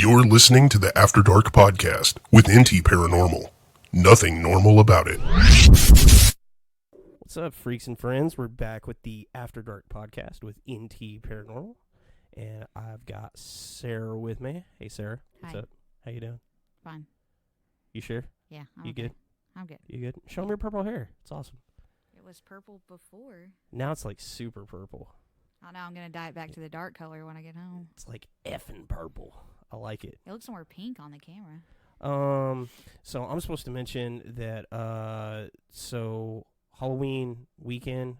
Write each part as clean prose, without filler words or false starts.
You're listening to the After Dark podcast with NTParanormal. Nothing normal about it. What's up, freaks and friends? We're back with the After Dark podcast with NTParanormal, and I've got Sarah with me. Hey, Sarah. What's up? How you doing? Fine. You sure? Yeah. You good? I'm good. You good? Show me your purple hair. It's awesome. It was purple before. Now it's like super purple. Oh, now I'm going to dye it back to the dark color when I get home. It's like effing purple. I like it. It looks more pink on the camera. So I'm supposed to mention that, so Halloween weekend,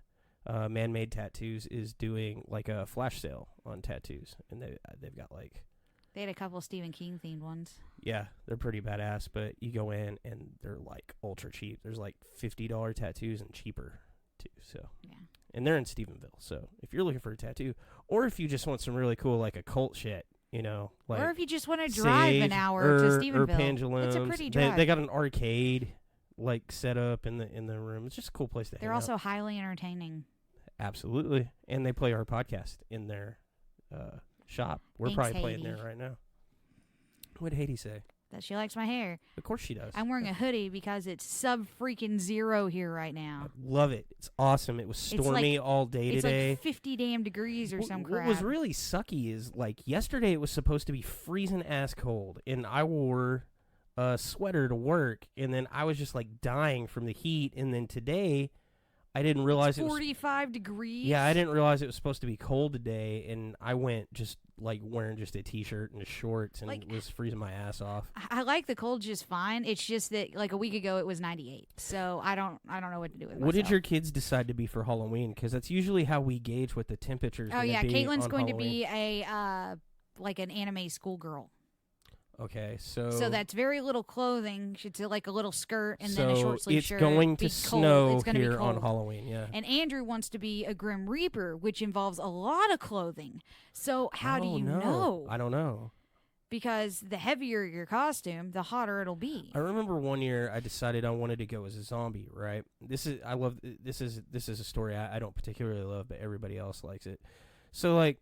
Man-Made Tattoos is doing like a flash sale on tattoos, and they've got like... They had a couple Stephen King themed ones. Yeah, they're pretty badass, but you go in and they're like ultra cheap. There's like $50 tattoos and cheaper too, so... Yeah. And they're in Stephenville, so if you're looking for a tattoo, or if you just want some really cool like occult shit, you know, like, or if you just want to drive an hour to Stephenville, or pendulums. It's a pretty drive. They got an arcade like set up in the room. It's just a cool place to hang out. They're also highly entertaining. Absolutely, and they play our podcast in their shop. We're Thanks, probably playing Haiti. there right now. What'd Haiti say? That she likes my hair. Of course she does. I'm wearing a hoodie because it's sub-freaking-zero here right now. I love it. It's awesome. It was stormy all day today. It's like 50 damn degrees or some crap. What was really sucky is, like, yesterday it was supposed to be freezing ass cold, and I wore a sweater to work, and then I was just, like, dying from the heat, and then today I didn't realize it was 45 degrees? Yeah, I didn't realize it was supposed to be cold today, and I went just, like, wearing just a t-shirt and a shorts and was freezing my ass off. I like the cold just fine. It's just that, like, a week ago it was 98, so I don't know what to do with myself. What did your kids decide to be for Halloween? Because that's usually how we gauge what the temperature's going to be. Oh, yeah, Caitlin's going Halloween. to be a, like, an anime schoolgirl. Okay, so that's very little clothing. She's like a little skirt and then a short sleeve shirt. So it's going to snow it's here on Halloween, yeah. And Andrew wants to be a Grim Reaper, which involves a lot of clothing. So how do you know? I don't know. Because the heavier your costume, the hotter it'll be. I remember one year I decided I wanted to go as a zombie, right? This is a story I don't particularly love, but everybody else likes it. So, like,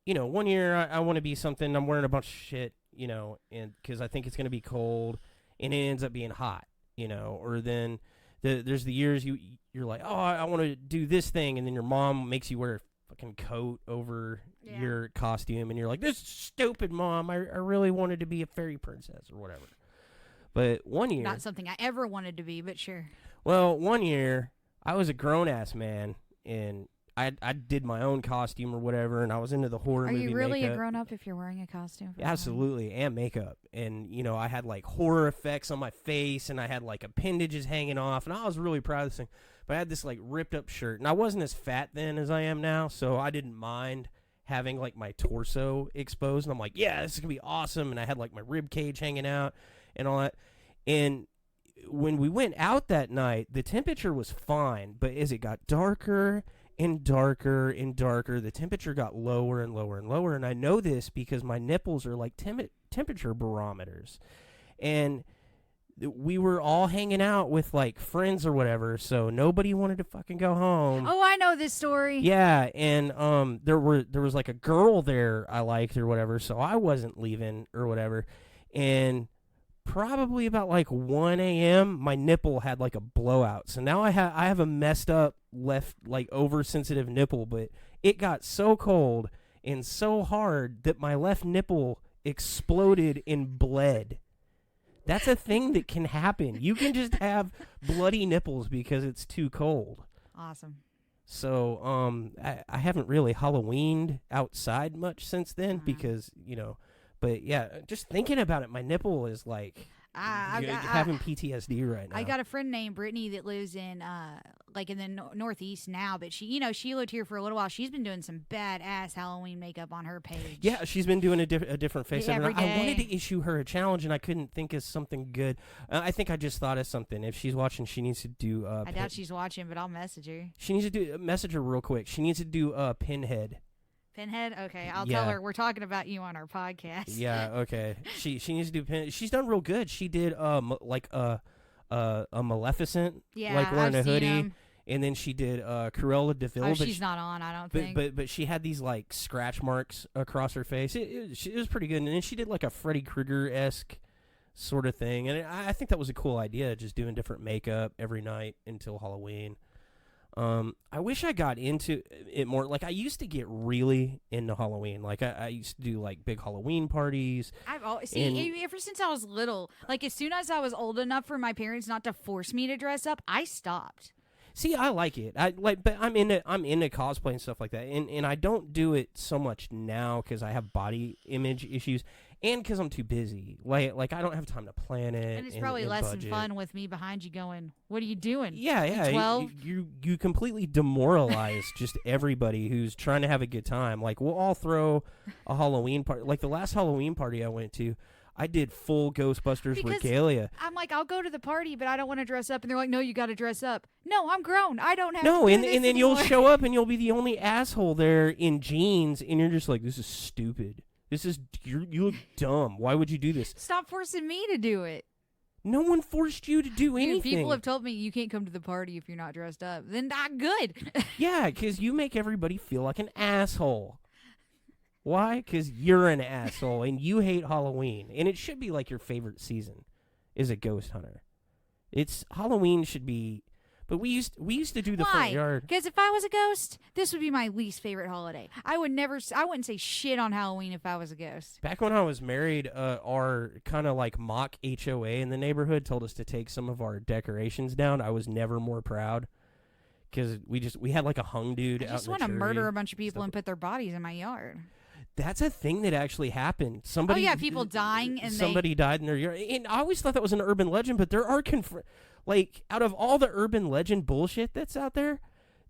you know, one year I want to be something. I'm wearing a bunch of shit, you know, and because I think it's going to be cold, and it ends up being hot, you know. Or then there's the years you're like, oh, I want to do this thing, and then your mom makes you wear a fucking coat over your costume, and you're like, this is stupid, Mom. I really wanted to be a fairy princess or whatever. But one year, not something I ever wanted to be, but sure. Well, one year I was a grown ass man, and I did my own costume or whatever, and I was into the horror movie makeup. Are you really a grown-up if you're wearing a costume? Absolutely, and makeup. And, you know, I had, like, horror effects on my face, and I had, like, appendages hanging off, and I was really proud of this thing. But I had this, like, ripped-up shirt, and I wasn't as fat then as I am now, so I didn't mind having, like, my torso exposed. And I'm like, yeah, this is going to be awesome. And I had, like, my rib cage hanging out and all that. And when we went out that night, the temperature was fine, but as it got darker and darker and darker, the temperature got lower and lower and lower. And I know this because my nipples are like temperature barometers. And we were all hanging out with like friends or whatever, so nobody wanted to fucking go home. Oh, I know this story. Yeah, and there was like a girl there I liked or whatever, so I wasn't leaving or whatever. And probably about like 1 a.m., my nipple had like a blowout. So now I have a messed up left, like, oversensitive nipple, but it got so cold and so hard that my left nipple exploded and bled. That's a thing that can happen. You can just have bloody nipples because it's too cold. Awesome. So I haven't really Halloweened outside much since then because, you know, but yeah, just thinking about it, my nipple is like having PTSD right now. I got a friend named Brittany that lives in like in the Northeast now, but she lived here for a little while. She's been doing some badass Halloween makeup on her page. Yeah, she's been doing a different face. Every day. I wanted to issue her a challenge, and I couldn't think of something good. I think I just thought of something. If she's watching, she needs to do. I doubt she's watching, but I'll message her. She needs to message her real quick. She needs to do Pinhead. Pinhead? Okay, I'll tell her we're talking about you on our podcast. Yeah, okay. She needs to do Pinhead. She's done real good. She did like a Maleficent, like wearing a hoodie. And then she did Cruella de Vil. Oh, but she's not on, I don't think. But she had these like scratch marks across her face. It was pretty good. And then she did like a Freddy Krueger-esque sort of thing. And I think that was a cool idea, just doing different makeup every night until Halloween. I wish I got into it more. Like, I used to get really into Halloween. Like, I used to do, like, big Halloween parties. Ever since I was little, like, as soon as I was old enough for my parents not to force me to dress up, I stopped. See, I like it. But I'm into cosplay and stuff like that. And I don't do it so much now because I have body image issues. And because I'm too busy. Like I don't have time to plan it. And it's probably less budget. fun with me behind you going, what are you doing? Yeah. 12? You completely demoralize just everybody who's trying to have a good time. Like, we'll all throw a Halloween party. Like, the last Halloween party I went to, I did full Ghostbusters regalia. I'm like, I'll go to the party, but I don't want to dress up. And they're like, no, you got to dress up. No, I'm grown. I don't have to do and this then anymore. you'll show up and you'll be the only asshole there in jeans. And you're just like, this is stupid. You look dumb. Why would you do this? Stop forcing me to do it. No one forced you to do anything. Dude, people have told me you can't come to the party if you're not dressed up. Then not good. Yeah, because you make everybody feel like an asshole. Why? Because you're an asshole and you hate Halloween. And it should be like your favorite season is a ghost hunter. Halloween should be... But we used to do the front yard. Because if I was a ghost, this would be my least favorite holiday. I wouldn't say shit on Halloween if I was a ghost. Back when I was married, our kind of like mock HOA in the neighborhood told us to take some of our decorations down. I was never more proud because we had like a hung dude out in the tree. I just want to murder a bunch of people and put their bodies in my yard. That's a thing that actually happened. People dying and somebody died in their yard. And I always thought that was an urban legend, but there are out of all the urban legend bullshit that's out there,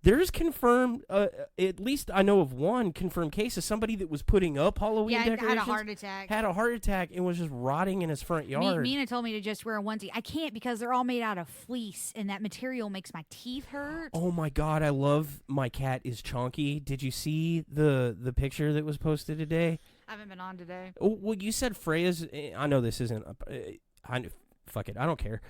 there's confirmed, at least I know of one confirmed case of somebody that was putting up Halloween decorations. Had a heart attack. And was just rotting in his front yard. Mina told me to just wear a onesie. I can't because they're all made out of fleece, and that material makes my teeth hurt. Oh my God, I love My Cat is Chonky. Did you see the picture that was posted today? I haven't been on today. Oh, well, you said Freya's, I know this isn't, fuck it, I don't care.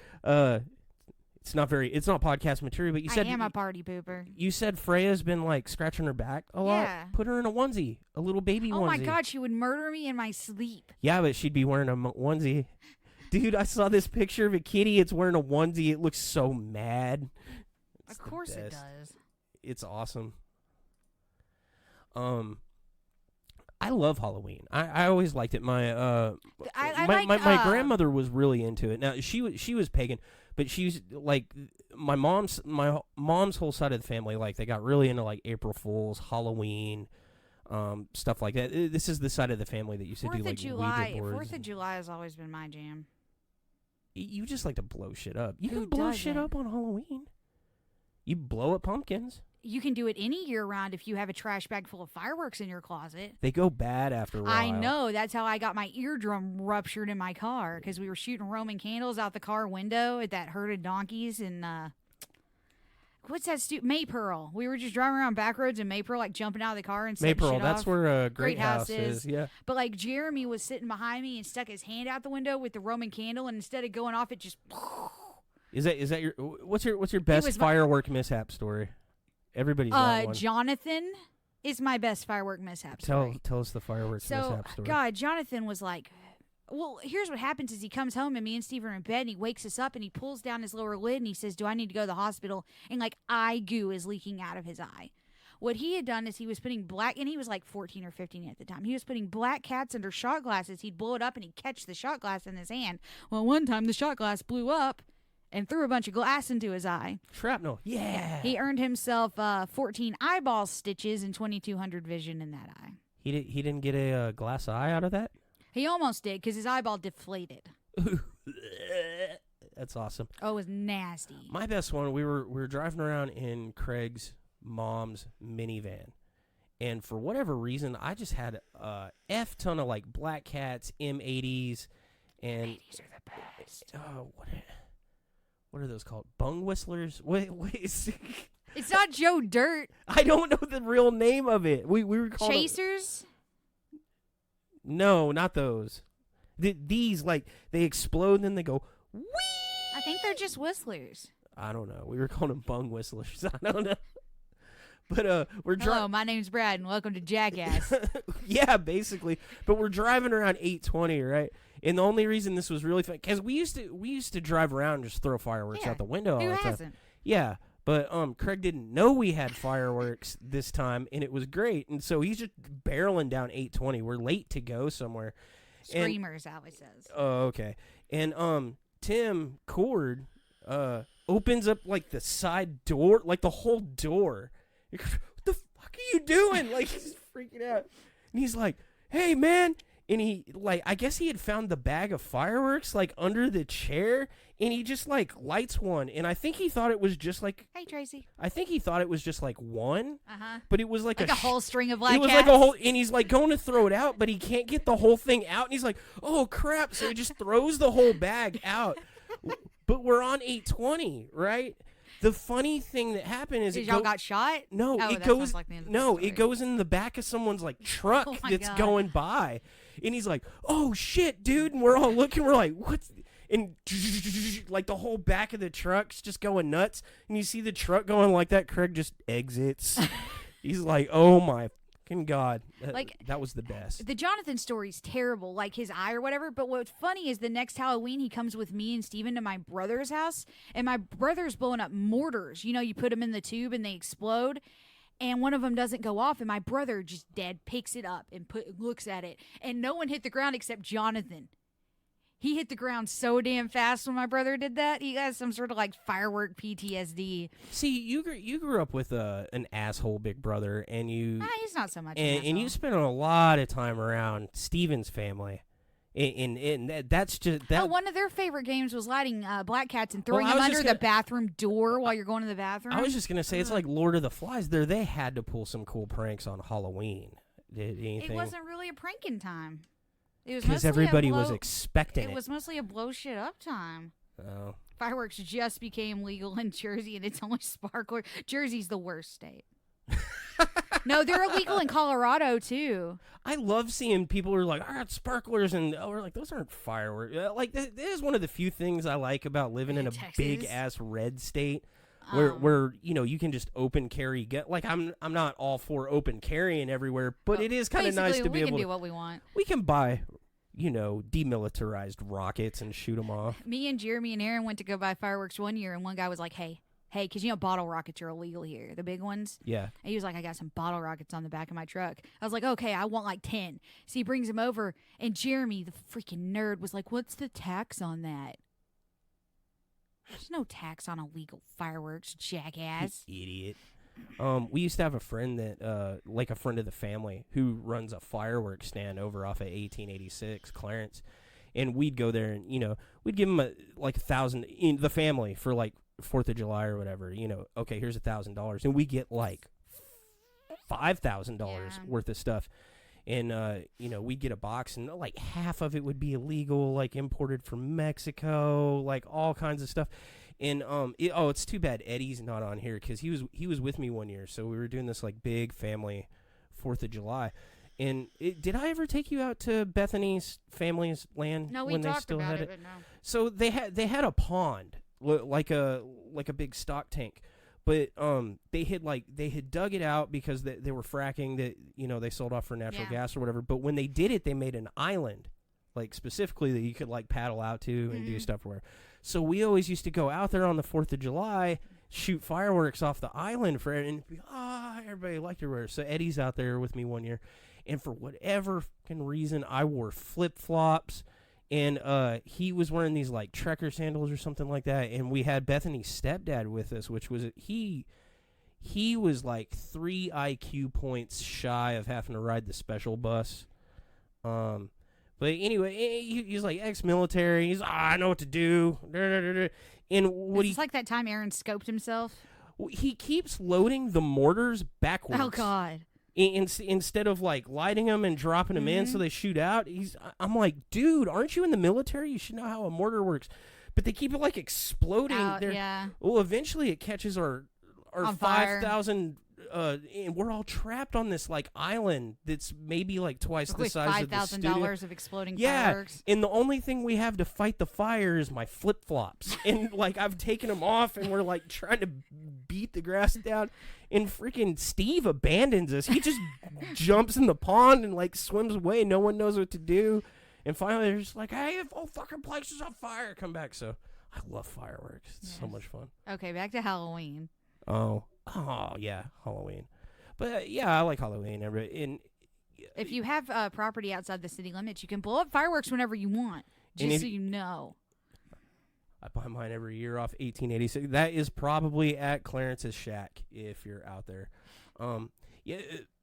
It's not podcast material, but you said... I am a party pooper. You said Freya's been, like, scratching her back a lot? Yeah. Put her in a onesie. A little baby onesie. Oh, my God, she would murder me in my sleep. Yeah, but she'd be wearing a onesie. Dude, I saw this picture of a kitty. It's wearing a onesie. It looks so mad. Of course it does. It's awesome. I love Halloween. I always liked it. My grandmother was really into it. Now she was pagan, but she's like my mom's whole side of the family. Like they got really into like April Fools, Halloween, stuff like that. This is the side of the family that used to do like Ouija boards. 4th of July has always been my jam. You just like to blow shit up. You Who can blow doesn't? shit up on Halloween. You blow up pumpkins. You can do it any year round if you have a trash bag full of fireworks in your closet. They go bad after a while. I know. That's how I got my eardrum ruptured in my car because we were shooting Roman candles out the car window at that herd of donkeys in, what's that Maypearl. We were just driving around back roads in Maypearl, like jumping out of the car and setting Maypearl, shit that's off. where Great House is. Yeah. But like Jeremy was sitting behind me and stuck his hand out the window with the Roman candle, and instead of going off, it just... Is that your what's your best firework mishap story? Everybody's got one. Jonathan is my best firework mishap story. Tell us the fireworks mishap story. God, Jonathan was like, well, here's what happens is he comes home and me and Steve are in bed and he wakes us up and he pulls down his lower lid and he says, do I need to go to the hospital? And like eye goo is leaking out of his eye. What he had done is he was putting and he was like 14 or 15 at the time. He was putting black cats under shot glasses. He'd blow it up and he'd catch the shot glass in his hand. Well, one time the shot glass blew up and threw a bunch of glass into his eye. Shrapnel. Yeah. He earned himself 14 eyeball stitches and 2200 vision in that eye. He didn't get a glass eye out of that? He almost did because his eyeball deflated. That's awesome. Oh, it was nasty. My best one, we were driving around in Craig's mom's minivan. And for whatever reason, I just had a F ton of like black cats, M80s, and 80s are the best. What are those called? Bung whistlers? Wait. It's not Joe Dirt. I don't know the real name of it. We were called Chasers? No, not those. These like they explode and then they go whee. I think they're just whistlers. I don't know. We were calling them bung whistlers. I don't know. But we're Hello, driving. my name's Brad, and welcome to Jackass. Yeah, basically. But we're driving around 820, right? And the only reason this was really fun, because we used to drive around and just throw fireworks Yeah. out the window all Who the time. hasn't? Yeah, but Craig didn't know we had fireworks this time, and it was great. And so he's just barreling down 820. We're late to go somewhere. Screamers, Allie says. Oh, okay. And Tim Cord opens up like the side door, like the whole door. What the fuck are you doing? Like, he's freaking out. And he's like, "Hey, man." And he, like, I guess he had found the bag of fireworks, like, under the chair. And he just, like, lights one. And I think he thought it was just, like... Hey, Tracy. I think he thought it was just, like, one. Uh-huh. But it was, like a whole string of black It was, cats. like, a whole... And he's, like, going to throw it out, but he can't get the whole thing out. And he's like, "Oh, crap." So he just throws the whole bag out. But we're on 820, right? The funny thing that happened is Y'all got shot? No, Oh, it that goes. sounds like the end of the No, story. it goes in the back of someone's like truck Oh my that's God. going by, and he's like, "Oh shit, dude!" And we're all looking. We're like, "What's?" And like the whole back of the truck's just going nuts, and you see the truck going like that. Craig just exits. He's like, "Oh my fucking God!" Like, that was the best. The Jonathan story's terrible, like his eye or whatever. But what's funny is the next Halloween he comes with me and Steven to my brother's house, and my brother's blowing up mortars. You know, you put them in the tube and they explode, and one of them doesn't go off, and my brother just dead picks it up and looks at it, and no one hit the ground except Jonathan. He hit the ground so damn fast when my brother did that. He has some sort of like firework PTSD. See, you grew up with an asshole big brother, and you He's not so much. and you spent a lot of time around Steven's family, and that's just that. Oh, one of their favorite games was lighting black cats and throwing Well, I them was under just the bathroom door while you're going to the bathroom. I was just gonna say it's like Lord of the Flies. They had to pull some cool pranks on Halloween. Did anything? It wasn't really a pranking time. It was Because mostly everybody a blow, was expecting It it. was mostly a blow shit up time. Oh. Fireworks just became legal in Jersey, and it's only sparkler. Jersey's the worst state. No, they're illegal in Colorado too. I love seeing people who are like, "I got sparklers," and we're like, "Those aren't fireworks." Like that is one of the few things I like about living in a Texas. big ass red state. Where you can just open carry like I'm not all for open carrying everywhere, but it is kind of nice to be able We can do to what we want. we can buy demilitarized rockets and shoot them off. Me and Jeremy and Aaron went to go buy fireworks one year, and one guy was like, hey, because bottle rockets are illegal here, the big ones. Yeah. And he was like, "I got some bottle rockets on the back of my truck." I was like, "Okay, I want like 10. So he brings them over, and Jeremy, the freaking nerd, was like, "What's the tax on that?" There's no tax on illegal fireworks, jackass. Idiot. We used to have a friend that, like a friend of the family, who runs a fireworks stand over off of 1886 Clarence, and we'd go there and we'd give him like $1,000 in the family for like 4th of July or whatever. Okay, here's $1,000, and we get like $5,000 worth of stuff. And we'd get a box, and like half of it would be illegal, like imported from Mexico, like all kinds of stuff. And it's too bad Eddie's not on here, because he was with me one year, so we were doing this like big family 4th of July. And did I ever take you out to Bethany's family's land? No, we when they talked still about had it, but no. So they had a pond, like a big stock tank. But they had dug it out because they were fracking that they sold off for natural gas or whatever. But when they did it, they made an island, like specifically that you could like paddle out to and do stuff or whatever. So we always used to go out there on the 4th of July, shoot fireworks off the island for it, and everybody liked it. Where so Eddie's out there with me one year, and for whatever fucking reason, I wore flip flops. And he was wearing these like trekker sandals or something like that, and we had Bethany's stepdad with us, which was he was like 3 IQ points shy of having to ride the special bus. But anyway, he's like ex-military. He's I know what to do. And what It's like that time Aaron scoped himself. he keeps loading the mortars backwards. Oh God. Instead of like lighting them and dropping them in so they shoot out, I'm like, dude, aren't you in the military? You should know how a mortar works. But they keep it like exploding. Yeah. Well, eventually it catches our On fire. 5,000 and we're all trapped on this like island that's maybe like twice the With size of the studio. $5,000 of exploding Yeah, fireworks. and the only thing we have to fight the fire is my flip flops, and like I've taken them off, and we're like trying to beat the grass down, and freaking Steve abandons us. He just jumps in the pond and like swims away. No one knows what to do, and finally they're just like, "Hey, if whole fucking place is on fire, come back." So I love fireworks. It's so much fun. Okay, back to Halloween. Oh yeah, Halloween. But yeah, I like Halloween. And If you have property outside the city limits, you can blow up fireworks whenever you want, And just if- so you know. I buy mine every year off 1886. That is probably at Clarence's Shack if you're out there. Yeah.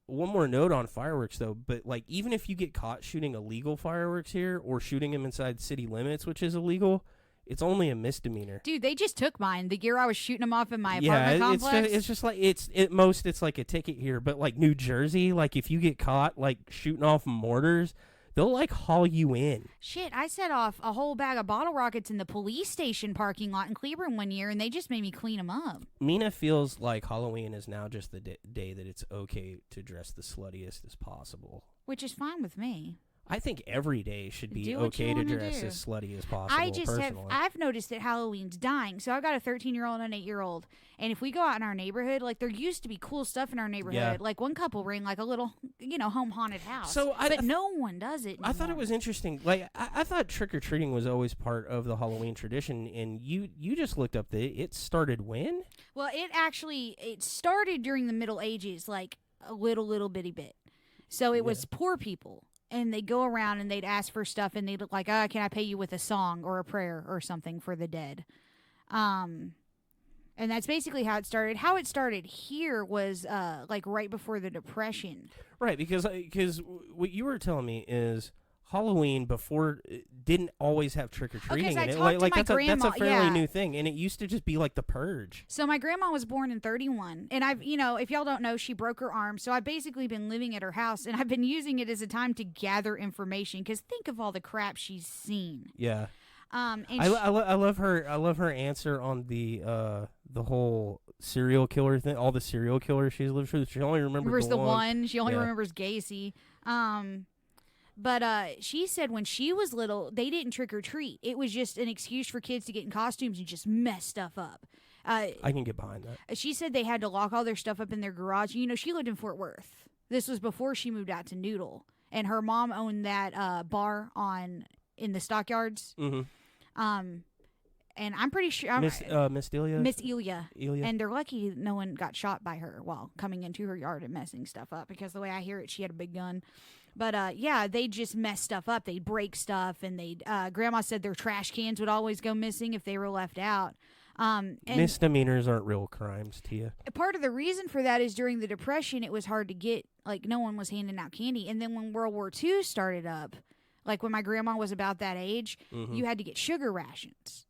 One more note on fireworks though, but like even if you get caught shooting illegal fireworks here or shooting them inside city limits, which is illegal, it's only a misdemeanor. Dude, they just took mine the year I was shooting them off in my Yeah, apartment it's complex. just like at most it's like a ticket here, but like New Jersey, like if you get caught like shooting off mortars, they'll like haul you in. Shit, I set off a whole bag of bottle rockets in the police station parking lot in Cleveland one year, and they just made me clean them up. Mina feels like Halloween is now just the day that it's okay to dress the sluttiest as possible. Which is fine with me. I think every day should be Do what you okay to wanna dress do. as slutty as possible. Personally. I've noticed that Halloween's dying. So I've got a 13-year-old and an 8-year-old. And if we go out in our neighborhood, like there used to be cool stuff in our neighborhood. Yeah. Like one couple ring like a little, home haunted house. So but no one does it I thought it anymore. was interesting. Like I thought trick or treating was always part of the Halloween tradition, and you just looked up that it started when? Well, it started during the Middle Ages, like a little bitty bit. So it was poor people. And they'd go around and they'd ask for stuff, and they'd look like, can I pay you with a song or a prayer or something for the dead? And that's basically how it started. How it started here was like right before the Depression. Right, because what you were telling me is Halloween before didn't always have trick or treating I in it. talked to Like my that's a grandma, fairly yeah. new thing, and it used to just be like the purge. So my grandma was born in 31, and if y'all don't know, she broke her arm. So I've basically been living at her house, and I've been using it as a time to gather information, because think of all the crap she's seen. Yeah. And I love her. I love her answer on the whole serial killer thing. All the serial killers she's lived through. She only remembers the one. She only Yeah. remembers Gacy. But she said when she was little, they didn't trick or treat. It was just an excuse for kids to get in costumes and just mess stuff up. I can get behind that. She said they had to lock all their stuff up in their garage. She lived in Fort Worth. This was before she moved out to Noodle, and her mom owned that bar in the stockyards. Mm-hmm. And I'm pretty sure Miss Delia. Miss Elia. Elia. And they're lucky no one got shot by her while coming into her yard and messing stuff up, because the way I hear it, she had a big gun. But yeah, they just mess stuff up. They'd break stuff, and Grandma said their trash cans would always go missing if they were left out. And Misdemeanors aren't real crimes, Tia. part of the reason for that is during the Depression, it was hard to get, like, no one was handing out candy. And then when World War II started up, like when my grandma was about that age, you had to get sugar rations.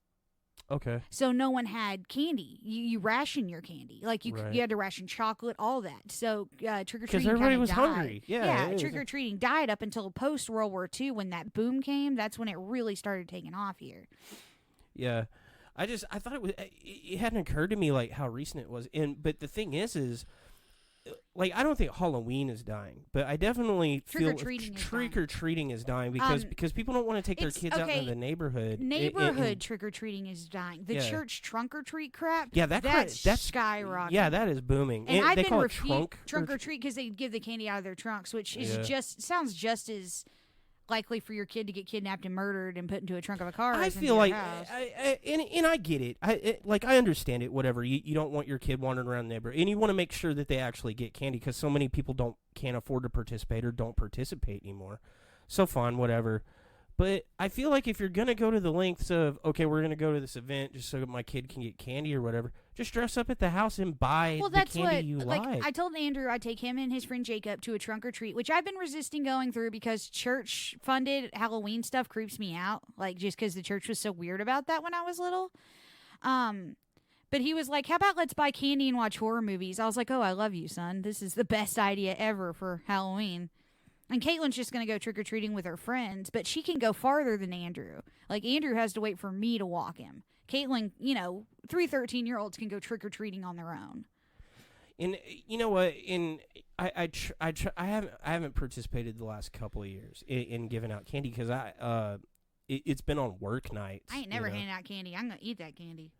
Okay. So no one had candy. You ration your candy. Like you Right. you had to ration chocolate, all that. So trick or Because treating everybody kinda was died. hungry. Yeah, it was- trick or treating died up until post World War II, when that boom came. That's when it really started taking off here. Yeah. I thought it hadn't occurred to me like how recent it was. But the thing is like I don't think Halloween is dying, but I definitely feel Trick-or-treating is trick dying. or treating is dying because people don't want to take their it's- kids out okay, in the neighborhood. Neighborhood trick or treating is dying. The Yeah. church trunk or treat crap. Yeah, that's skyrocketing. Yeah, that is booming. And I've they been call it trunk or treat because they give the candy out of their trunks, which is Yeah. sounds just as likely for your kid to get kidnapped and murdered and put into a trunk of a car. I as into feel your like, house. and I get it. I understand it. Whatever you don't want your kid wandering around the neighborhood, and you want to make sure that they actually get candy because so many people can't afford to participate or don't participate anymore. So fine, whatever. But I feel like if you're gonna go to the lengths of we're gonna go to this event just so that my kid can get candy or whatever, just dress up at the house and buy Well, the that's candy what you I told Andrew I'd take him and his friend Jacob to a trunk or treat, which I've been resisting going through because church funded Halloween stuff creeps me out. Like just because the church was so weird about that when I was little. But he was like, "How about let's buy candy and watch horror movies?" I was like, "Oh, I love you, son. This is the best idea ever for Halloween." And Caitlin's just going to go trick-or-treating with her friends, but she can go farther than Andrew. Like, Andrew has to wait for me to walk him. Caitlin, 3 13-year-olds can go trick-or-treating on their own. And you know what? I haven't participated the last couple of years in giving out candy because it's been on work nights. I ain't never handed out candy. I'm gonna eat that candy.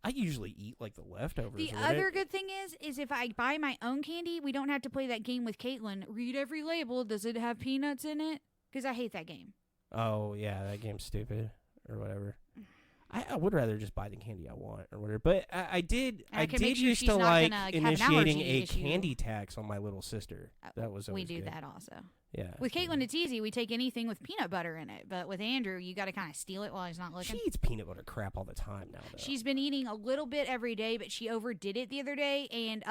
I usually eat like the leftovers. The other good thing is if I buy my own candy, we don't have to play that game with Caitlin. Read every label. Does it have peanuts in it? Because I hate that game. Oh yeah, that game's stupid or whatever. I would rather just buy the candy I want or whatever. But I did used to like initiating a candy tax on my little sister. That was always we do good. that also. Yeah. With Caitlin, it's easy. We take anything with peanut butter in it. But with Andrew, you got to kind of steal it while he's not looking. She eats peanut butter crap all the time now, though. She's been eating a little bit every day, but she overdid it the other day, and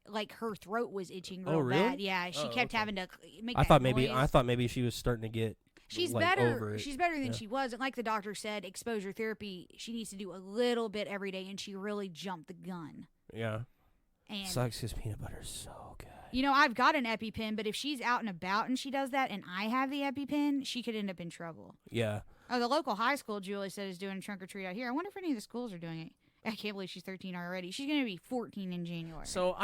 like her throat was itching real really? bad. Yeah, she kept having to make I that thought noise. maybe she was starting to get. She's like, better. over it. She's better than she was. And like the doctor said, exposure therapy, she needs to do a little bit every day, and she really jumped the gun. Yeah. And sucks because peanut butter is so good. You know, I've got an EpiPen, but if she's out and about and she does that and I have the EpiPen, she could end up in trouble. Yeah. Oh, the local high school, Julie said, is doing a trunk or treat out here. I wonder if any of the schools are doing it. I can't believe she's 13 already. She's going to be 14 in January. So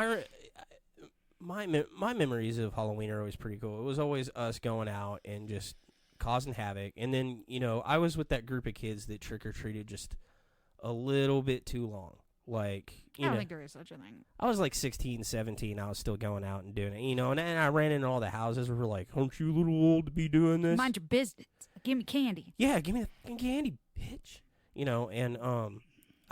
my memories of Halloween are always pretty cool. It was always us going out and just causing havoc. And then, you know, I was with that group of kids that trick-or-treated just a little bit too long. Like, I don't think there is such a thing. I was like 16, 17. I was still going out and doing it, you know, and I ran into all the houses where we're like, aren't you a little old to be doing this? Mind your business. Give me candy. Yeah, give me the fucking candy, bitch. You know, and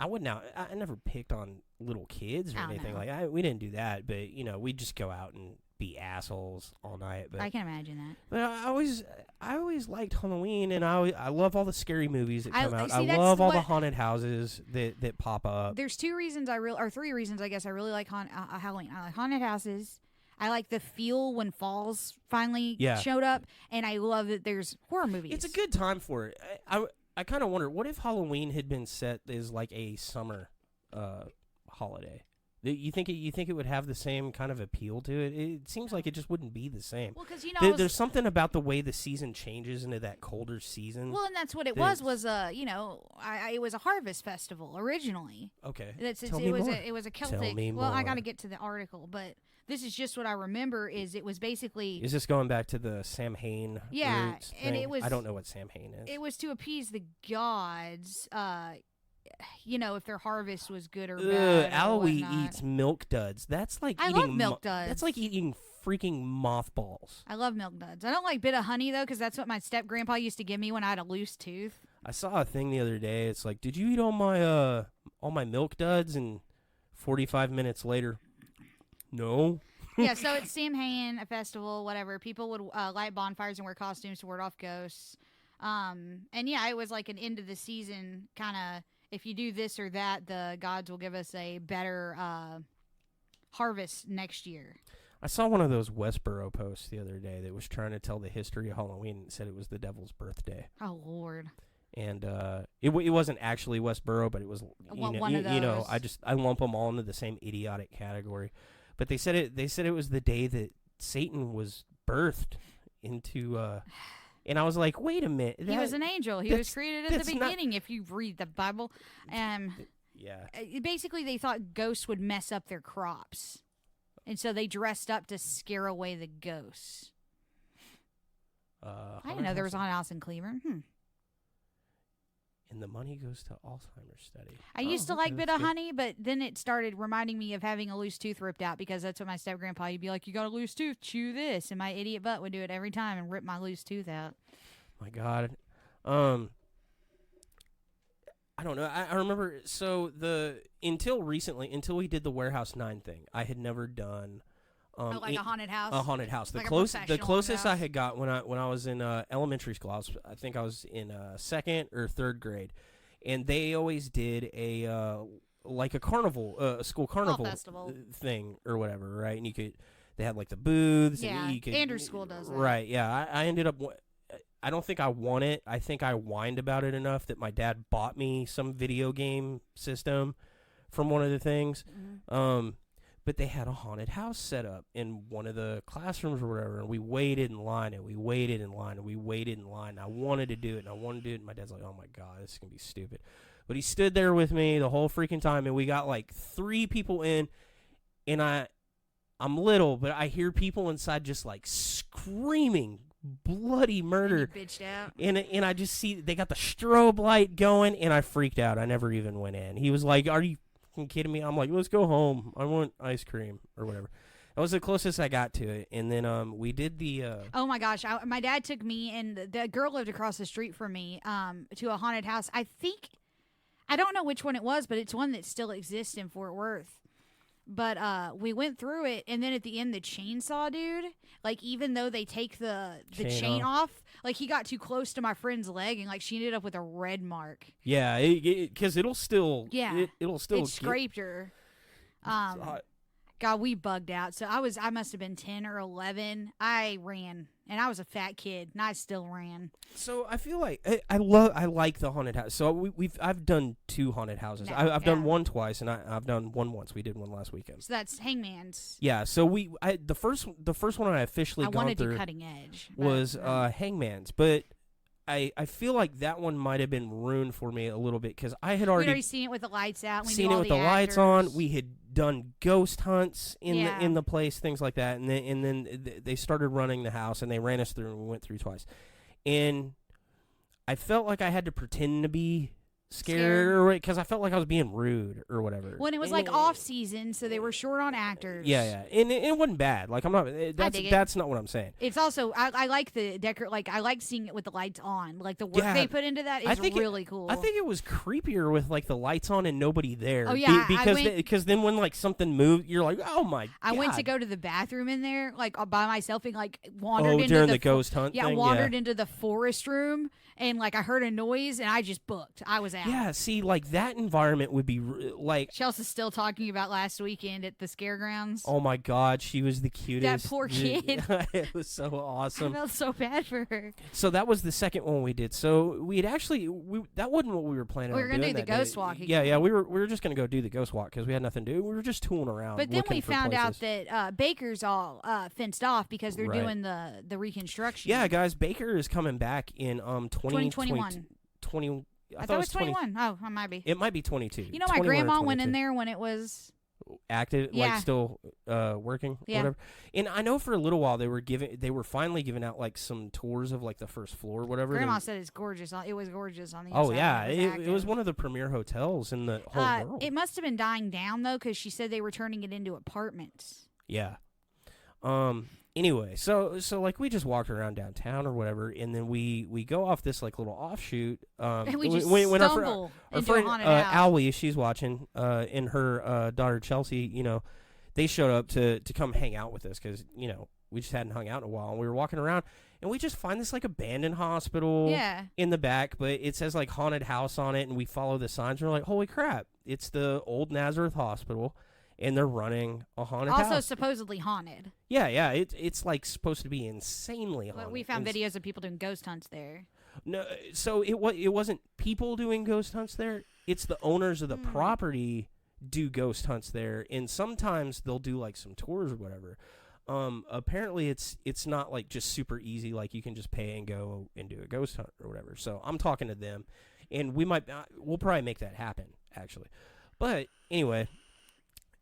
I never picked on little kids or anything like that. We didn't do that, but, you know, we'd just go out and be assholes all night. But I can imagine that. But I always liked Halloween, and I love all the scary movies that come out. See, I love all the haunted houses that pop up. There's three reasons I guess I really like Halloween. I like haunted houses. I like the feel when falls finally showed up, and I love that there's horror movies. It's a good time for it. I kind of wonder, what if Halloween had been set as like a summer holiday? You think it would have the same kind of appeal to it? It seems like it just wouldn't be the same. Well, because, you know, there's something about the way the season changes into that colder season. Well, and that's what it was you know, it was a harvest festival originally. Okay. It was a Celtic. Tell me well, more. I got to get to the article, but this is just what I remember. Is it was basically. Is this going back to the Samhain? Yeah, roots and thing? it was. I don't know what Samhain is. It was to appease the gods. You know, if their harvest was good or bad. Aloe eats milk duds. That's like I eating love milk duds. That's like eating freaking mothballs. I love milk duds. I don't like bit of honey though, because that's what my step grandpa used to give me when I had a loose tooth. I saw a thing the other day. It's like, did you eat all my milk duds? And 45 minutes later, no. Yeah, so it's Samhain, a festival, whatever. People would light bonfires and wear costumes to ward off ghosts. And yeah, it was like an end of the season kind of. If you do this or that, the gods will give us a better harvest next year. I saw one of those Westboro posts the other day that was trying to tell the history of Halloween and said it was the devil's birthday. Oh, Lord. And it wasn't actually Westboro, but it was, one of those. You know, I lump them all into the same idiotic category. But they said it was the day that Satan was birthed into and I was like, wait a minute. He was an angel. He was created at the beginning, if you read the Bible. Yeah. Basically, they thought ghosts would mess up their crops. And so they dressed up to scare away the ghosts. I didn't know there was a haunted house in Cleveland. And the money goes to Alzheimer's study. I used to like bit of honey, but then it started reminding me of having a loose tooth ripped out, because that's what my step-grandpa, he'd be like, you got a loose tooth, chew this. And my idiot butt would do it every time and rip my loose tooth out. My God. I don't know. I remember, so until recently, until we did the Warehouse 9 thing, I had never done... like a haunted house? A haunted house. Like the closest I had got when I was in elementary school, I think I was in second or third grade, and they always did a like a carnival, a school carnival festival thing or whatever, right? And they had like the booths. Yeah, and you could, Andrew's school does that. Right, yeah. I ended up... I don't think I won it. I think I whined about it enough that my dad bought me some video game system from one of the things. Mm-hmm. But they had a haunted house set up in one of the classrooms or whatever, and we waited in line, and we waited in line, and we waited in line. And I wanted to do it, and my dad's like, oh, my God, this is going to be stupid. But he stood there with me the whole freaking time, and we got like 3 people in, and I'm little, but I hear people inside just like screaming bloody murder. And you bitched out. And I just see they got the strobe light going, and I freaked out. I never even went in. He was like, "Are you fucking kidding me?" I'm like, "Let's go home. I want ice cream or whatever." That was the closest I got to it. And then we did the Oh my gosh, my dad took me, and the girl lived across the street from me, to a haunted house. I don't know which one it was, but it's one that still exists in Fort Worth. But we went through it, and then at the end, the chainsaw dude, like, even though they take the chain off, like, he got too close to my friend's leg, and, like, she ended up with a red mark. Yeah, because it'll still it'll still It scraped her. God, we bugged out. So I must have been 10 or 11. I ran, and I was a fat kid, and I still ran. So I feel like I like the haunted house. So I've done 2 haunted houses. I've done one twice, and I've done one once. We did one last weekend. So that's Hangman's. Yeah. So the first one I officially wanted through to Cutting Edge was Hangman's, but I feel like that one might have been ruined for me a little bit because I had already seen it with the lights out. We seen knew it all with the the lights actors. on. We had done ghost hunts Yeah. in the place, things like that, and then they started running the house, and they ran us through, and we went through twice, and I felt like I had to pretend to be scared because I felt like I was being rude or whatever. When it was like off season, so they were short on actors. Yeah, and it wasn't bad. Like I'm not. That's not what I'm saying. It's also I like the Like I like seeing it with the lights on. Like the work they put into that is really cool. I think it was creepier with like the lights on and nobody there. Oh yeah, because then when like something moved, you're like, oh my god. I went to go to the bathroom in there like by myself and like wandered into during the ghost hunt. Yeah, thing? wandered into the forest room and like I heard a noise and I just booked. I was out. Yeah, see, like that environment would be like. Chelsea's still talking about last weekend at the Scaregrounds. Oh my god, she was the cutest. That poor kid. It was so awesome. I felt so bad for her. So that was the second one we did. So we had actually that wasn't what we were planning. We were going to do the ghost walk again. Yeah, we were just going to go do the ghost walk because we had nothing to do. We were just tooling around. But then we found out places. that Baker's all fenced off because they're Right. doing the reconstruction. Yeah, guys, Baker is coming back in 2021. 20. I thought it was 21. Oh, it might be. It might be 22. You know, my grandma went in there when it was active, Yeah. like still working, Yeah. whatever. And I know for a little while they were finally giving out like some tours of like the first floor, whatever. Grandma said it's gorgeous. It was gorgeous on the Oh inside. yeah, It it was one of the premier hotels in the whole world. It must have been dying down though, because she said they were turning it into apartments. Yeah. Anyway, so like we just walked around downtown or whatever, and then we go off this like little offshoot. And we just when stumble our into friend a haunted house. Allie, she's watching, and her daughter Chelsea, you know, they showed up to come hang out with us because you know we just hadn't hung out in a while, and we were walking around, and we just find this like abandoned hospital in the back, but it says like haunted house on it, and we follow the signs, and we're like, holy crap, it's the old Nazareth Hospital. And they're running a haunted house. Also supposedly haunted. Yeah, it's like supposed to be insanely haunted. But we found videos of people doing ghost hunts there. No, so it wasn't people doing ghost hunts there. It's the owners of the property do ghost hunts there, and sometimes they'll do like some tours or whatever. Apparently it's not like just super easy, like you can just pay and go and do a ghost hunt or whatever. So I'm talking to them, and we'll probably make that happen actually. But anyway.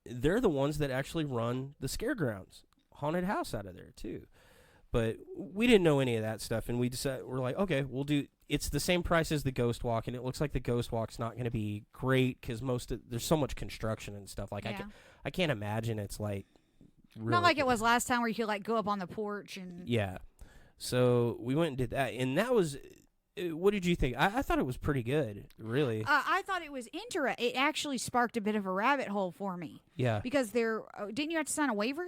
They're the ones that actually run the Scaregrounds haunted house out of there too, but we didn't know any of that stuff, and we're like, okay, we'll do. It's the same price as the Ghost Walk, and it looks like the Ghost Walk's not going to be great because there's so much construction and stuff. Like I can't imagine it's like really not like it was last time where you could like go up on the porch and yeah. So we went and did that, and that was. What did you think? I thought it was pretty good, really. I thought it was interesting. It actually sparked a bit of a rabbit hole for me. Yeah. Because didn't you have to sign a waiver?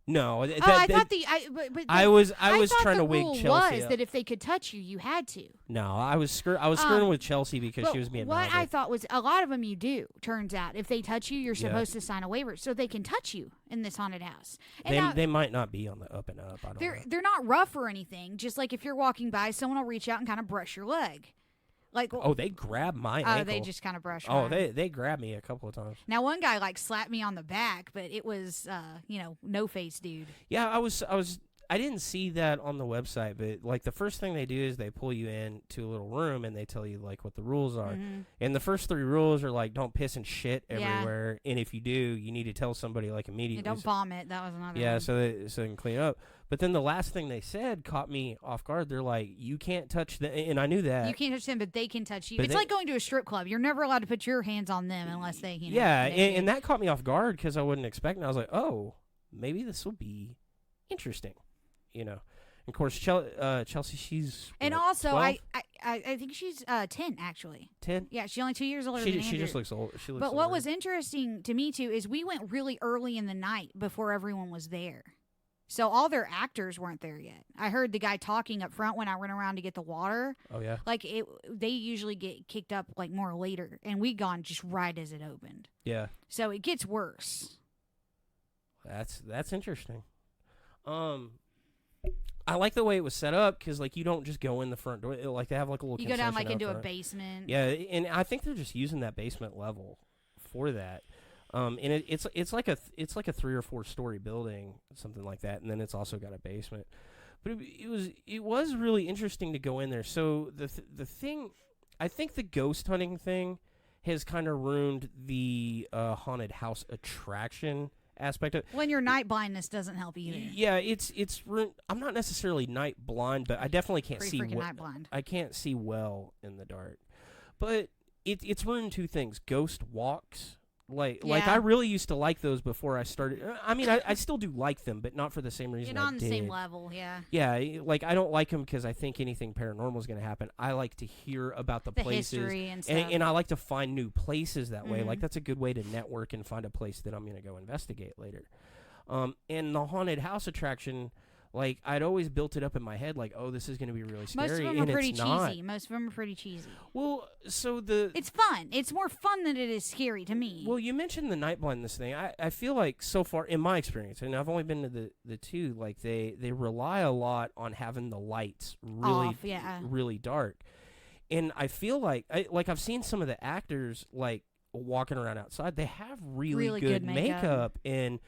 No, I was trying to wig Chelsea was up. that if they could touch you, you had to. No, I was screwing with Chelsea because she was being what naughty. I thought was a lot of them you do. Turns out, if they touch you, you're supposed to sign a waiver so they can touch you in this haunted house. And they might not be on the up and up. I don't know. They're not rough or anything. Just like if you're walking by, someone will reach out and kind of brush your leg. Like, they grabbed my ankle. Oh, they just kind of brushed. Oh, mine. they grabbed me a couple of times. Now one guy like slapped me on the back, but it was no face dude. Yeah, I was I didn't see that on the website, but like the first thing they do is they pull you in to a little room and they tell you like what the rules are. Mhm. And the first 3 rules are like don't piss and shit Yeah. everywhere, and if you do, you need to tell somebody like immediately. And don't vomit. That was another Yeah, one. so they can clean up. But then the last thing they said caught me off guard. They're like, you can't touch the, and I knew that. You can't touch them, but they can touch you. But It's like going to a strip club. You're never allowed to put your hands on them unless they, you know. Yeah, they- and that caught me off guard because I wasn't expecting. I was like, oh, maybe this will be interesting, you know. Of course, Chelsea, she's And what, also, 12? I think she's 10 actually. 10. Yeah, she's only 2 years older than She Andrew. just looks old. She looks. But what older. was interesting to me too is we went really early in the night before everyone was there. So all their actors weren't there yet. I heard the guy talking up front when I went around to get the water. Oh yeah. Like they usually get kicked up like more later, and we gone just right as it opened. Yeah. So it gets worse. That's interesting. I like the way it was set up because like you don't just go in the front door. Like they have like a little. You go down concession like into out a front. basement. Yeah, and I think they're just using that basement level for that. And it's like a 3 or 4 story building, something like that, and then it's also got a basement. But it was really interesting to go in there. So the thing, I think the ghost hunting thing has kind of ruined the haunted house attraction aspect of. When your night blindness doesn't help either. Yeah, it's ruined. I'm not necessarily night blind, but I definitely can't Pretty see freaking night blind. I can't see well in the dark. But it's ruined 2 things: ghost walks. Like Yeah. I really used to like those before I started. I mean, I still do like them, but not for the same reason. You're not I on the did. same level, yeah. Yeah, like I don't like them because I think anything paranormal is going to happen. I like to hear about the places, history and stuff. and I like to find new places that way. Mhm. Like that's a good way to network and find a place that I'm going to go investigate later. And the haunted house attraction, like I'd always built it up in my head, like, oh, this is going to be really scary. Most of them and are pretty it's not. cheesy. Most of them are pretty cheesy. Well, so It's fun. It's more fun than it is scary to me. Well, you mentioned the night blindness thing. I feel like so far in my experience, and I've only been to the 2, like they rely a lot on having the lights really Off, yeah. really dark. And I feel like I've seen some of the actors like walking around outside. They have really good makeup and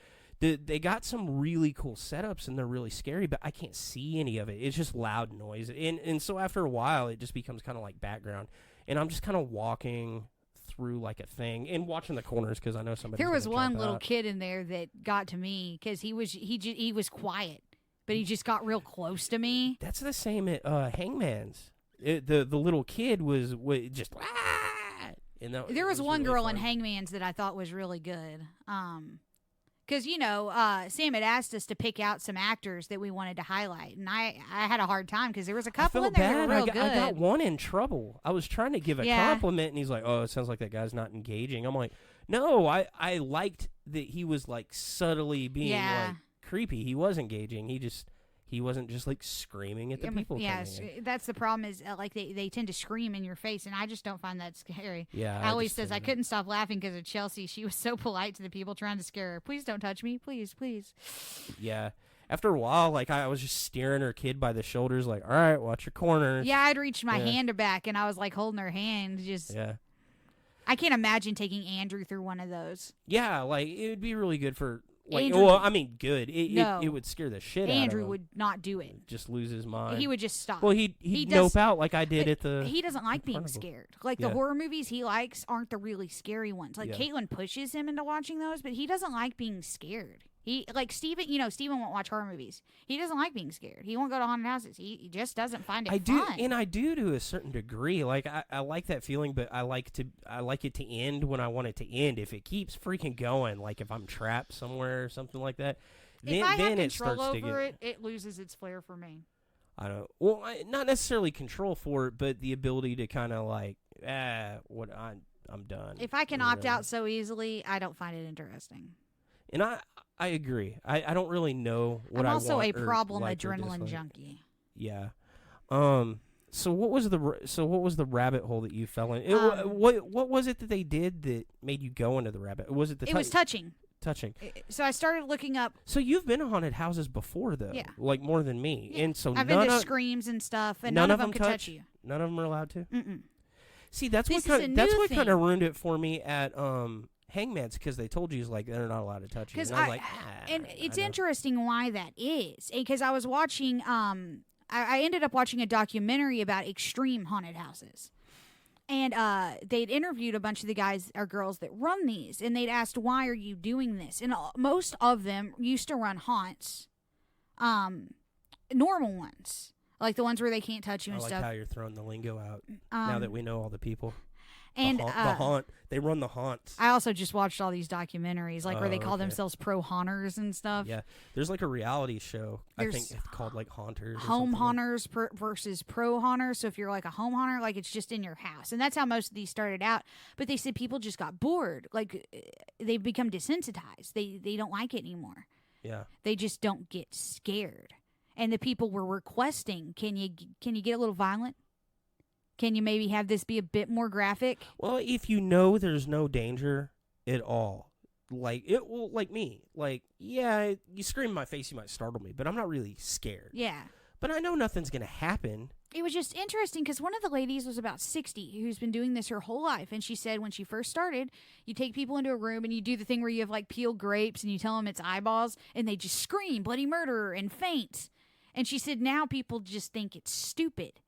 they got some really cool setups and they're really scary, but I can't see any of it. It's just loud noise. And so after a while it just becomes kind of like background. And I'm just kind of walking through like a thing and watching the corners because I know somebody. There was one little kid in there that got to me because he was quiet, but he just got real close to me. That's the same at Hangman's. The little kid was just. And There was one really girl fun. in Hangman's that I thought was really good. Because, Sam had asked us to pick out some actors that we wanted to highlight. And I had a hard time because there was a couple in there that were real good. I got one in trouble. I was trying to give a Yeah. compliment, and he's like, oh, it sounds like that guy's not engaging. I'm like, no, I liked that he was, like, subtly being, like, creepy. He was engaging. He wasn't just, like, screaming at the people. Yes, that's the problem is, like, they tend to scream in your face, and I just don't find that scary. Yeah. Allie says, I couldn't stop laughing because of Chelsea. She was so polite to the people trying to scare her. Please don't touch me. Please, please. Yeah. After a while, like, I was just steering her kid by the shoulders, like, all right, watch your corners. Yeah, I'd reached my hand back, and I was, like, holding her hand. Yeah. I can't imagine taking Andrew through one of those. Yeah, like, it would be really good for... Like, Andrew, well, I mean, good. No. It would scare the shit out of Andrew him. would not do it. Just lose his mind. He would just stop. Well, he'd nope out like I did at the. He doesn't like being carnival. scared. Like the horror movies he likes aren't the really scary ones. Like Caitlin pushes him into watching those, but he doesn't like being scared. He like Steven, Steven won't watch horror movies. He doesn't like being scared. He won't go to haunted houses. He just doesn't find it fun. I do to a certain degree. Like I like that feeling, but I like it to end when I want it to end. If it keeps freaking going, like if I'm trapped somewhere or something like that, if I have it control starts to over get. it loses its flair for me. I don't. Well, not necessarily control for it, but the ability to kind of like, I'm done. If I can opt out so easily, I don't find it interesting. And I agree. I don't really know what I want. I'm also a problem like or adrenaline dislike. junkie. Yeah. So what was the rabbit hole that you fell in? What was it that they did that made you go into the rabbit? Was it the? It was touching. Touching. So I started looking up. So you've been to haunted houses before, though. Yeah. Like more than me, and so I've been to screams and stuff, and none of them could touch you. None of them are allowed to. Mm-mm. See, that's This what is a kind new of ruined it for me at hangman's because they told you like they're not allowed to touch you. Because And I'm like, and it's I don't- interesting why that is. Because I was watching, I ended up watching a documentary about extreme haunted houses. And they'd interviewed a bunch of the guys or girls that run these, and they'd asked, why are you doing this? And most of them used to run haunts, normal ones, like the ones where they can't touch you I and like stuff. how you're throwing the lingo out now that we know all the people. And the haunt, they run the haunts. I also just watched all these documentaries, like where they call okay. themselves pro haunters and stuff. Yeah, there's like a reality show. I think There's it's called like Haunters. or Home something like- haunters versus pro haunters. So if you're like a home haunter, like it's just in your house, and that's how most of these started out. But they said people just got bored, like they've become desensitized. They don't like it anymore. Yeah. They just don't get scared. And the people were requesting, can you get a little violent? Can you maybe have this be a bit more graphic? Well, if you know there's no danger at all, like it will, like me, like yeah, you scream in my face, you might startle me, but I'm not really scared. Yeah. But I know nothing's gonna happen. It was just interesting because one of the ladies was about 60 who's been doing this her whole life. And she said when she first started, you take people into a room and you do the thing where you have like peeled grapes and you tell them it's eyeballs and they just scream bloody murder and faint. And she said now people just think it's stupid.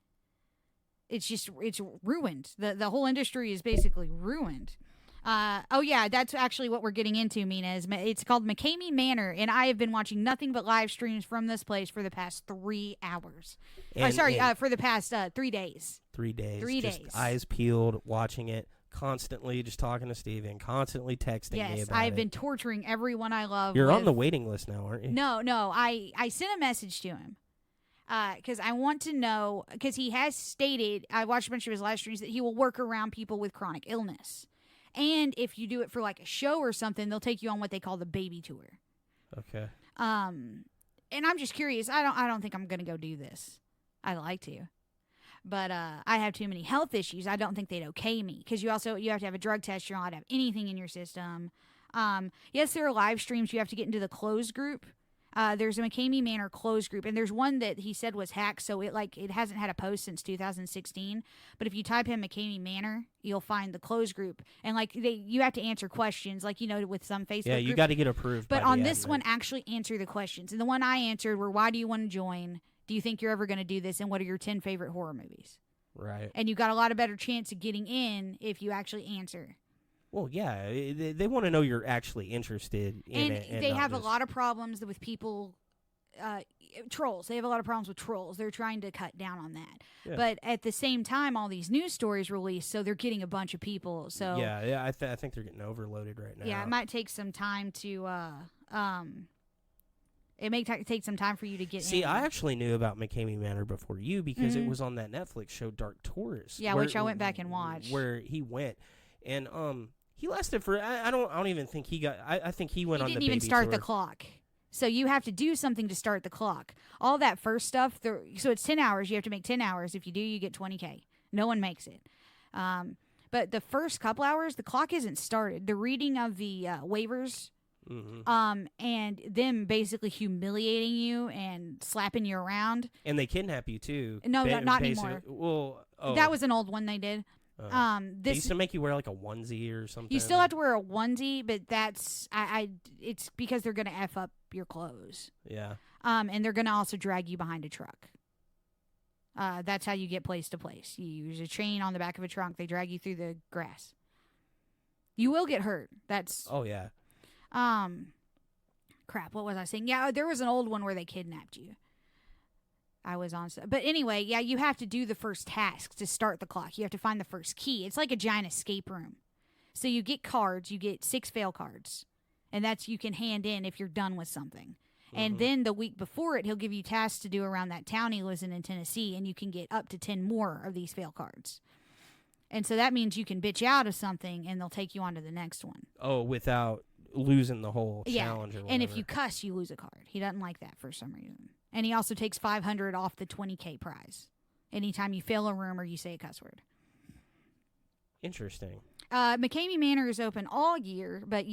It's ruined. The whole industry is basically ruined. Oh yeah, that's actually what we're getting into, Mina. It's called McCamey Manor, and I have been watching nothing but live streams from this place for the past 3 hours. And, For the past 3 days. 3 days. 3 just days. Eyes peeled, watching it, constantly just talking to Steven, constantly texting me Yes, about I've it. been torturing everyone I love. You're on with- the waiting list now, aren't you? No, I sent a message to him. Because I want to know, because he has stated, I watched a bunch of his live streams, that he will work around people with chronic illness. And if you do it for like a show or something, they'll take you on what they call the baby tour. Okay. And I'm just curious. I don't think I'm gonna go do this. I'd like to, but I have too many health issues. I don't think they'd okay me because you have to have a drug test. You're not allowed to have anything in your system. Yes, there are live streams. You have to get into the closed group. There's a McCamey Manor closed group, and there's one that he said was hacked, so it hasn't had a post since 2016. But if you type in McCamey Manor, you'll find the closed group, and you have to answer questions, like with some Facebook. Yeah, you group. got to get approved. But by on the this admin. one, actually answer the questions, and the one I answered were, "Why do you want to join? Do you think you're ever going to do this? And what are your 10 favorite horror movies?" Right. And you got a lot of better chance of getting in if you actually answer. Well, yeah, they want to know you're actually interested in it. And they not have a just- lot of problems with people. Trolls. They have a lot of problems with trolls. They're trying to cut down on that. Yeah. But at the same time, all these news stories released, so they're getting a bunch of people. So Yeah, I think they're getting overloaded right now. yeah, it might take some time to. It may take some time for you to get See, in. I actually knew about McCamey Manor before you because Mhm. it was on that Netflix show Dark Tourist. Yeah, which I went back and watched. Where he went, and he lasted for I don't even think he got. I think he went He on didn't the even baby start tour. the clock. So you have to do something to start the clock. All that first stuff, so it's 10 hours. You have to make 10 hours. If you do, you get 20K. No one makes it. But the first couple hours, the clock isn't started. The reading of the waivers, and them basically humiliating you and slapping you around. And they kidnap you too. No, not basically. anymore. Well, That was an old one they did. they used This to make you wear like a onesie or something. you still have to wear a onesie, but that's it's because they're gonna F up your clothes. Yeah. And they're gonna also drag you behind a truck. That's how you get place to place. You use a chain on the back of a trunk. They drag you through the grass. You will get hurt. That's Oh yeah. crap. What was I saying? Yeah, there was an old one where they kidnapped you. I was on, but anyway, yeah, you have to do the first task to start the clock. You have to find the first key. It's like a giant escape room. So you get cards. You get 6 fail cards, and that's you can hand in if you're done with something. And then the week before it, he'll give you tasks to do around that town he lives in Tennessee, and you can get up to 10 more of these fail cards. And so that means you can bitch out of something, and they'll take you on to the next one. Oh, without losing the whole challenge or whatever. And if you cuss, you lose a card. He doesn't like that for some reason. And he also takes 500 off the 20K prize anytime you fail a room or you say a cuss word. Interesting. McCamey Manor is open all year, but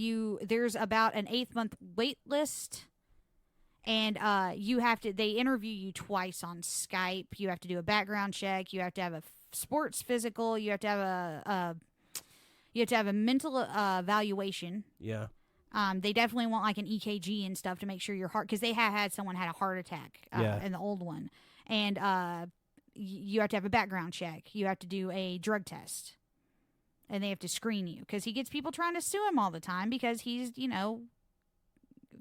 there's about an 8-month wait list. And they interview you twice on Skype. You have to do a background check. You have to have a sports physical. You have to have You have to have a mental evaluation. Yeah. They definitely want like an EKG and stuff to make sure your heart, because they had someone had a heart attack in the old one, and you have to have a background check. You have to do a drug test, and they have to screen you because he gets people trying to sue him all the time because he's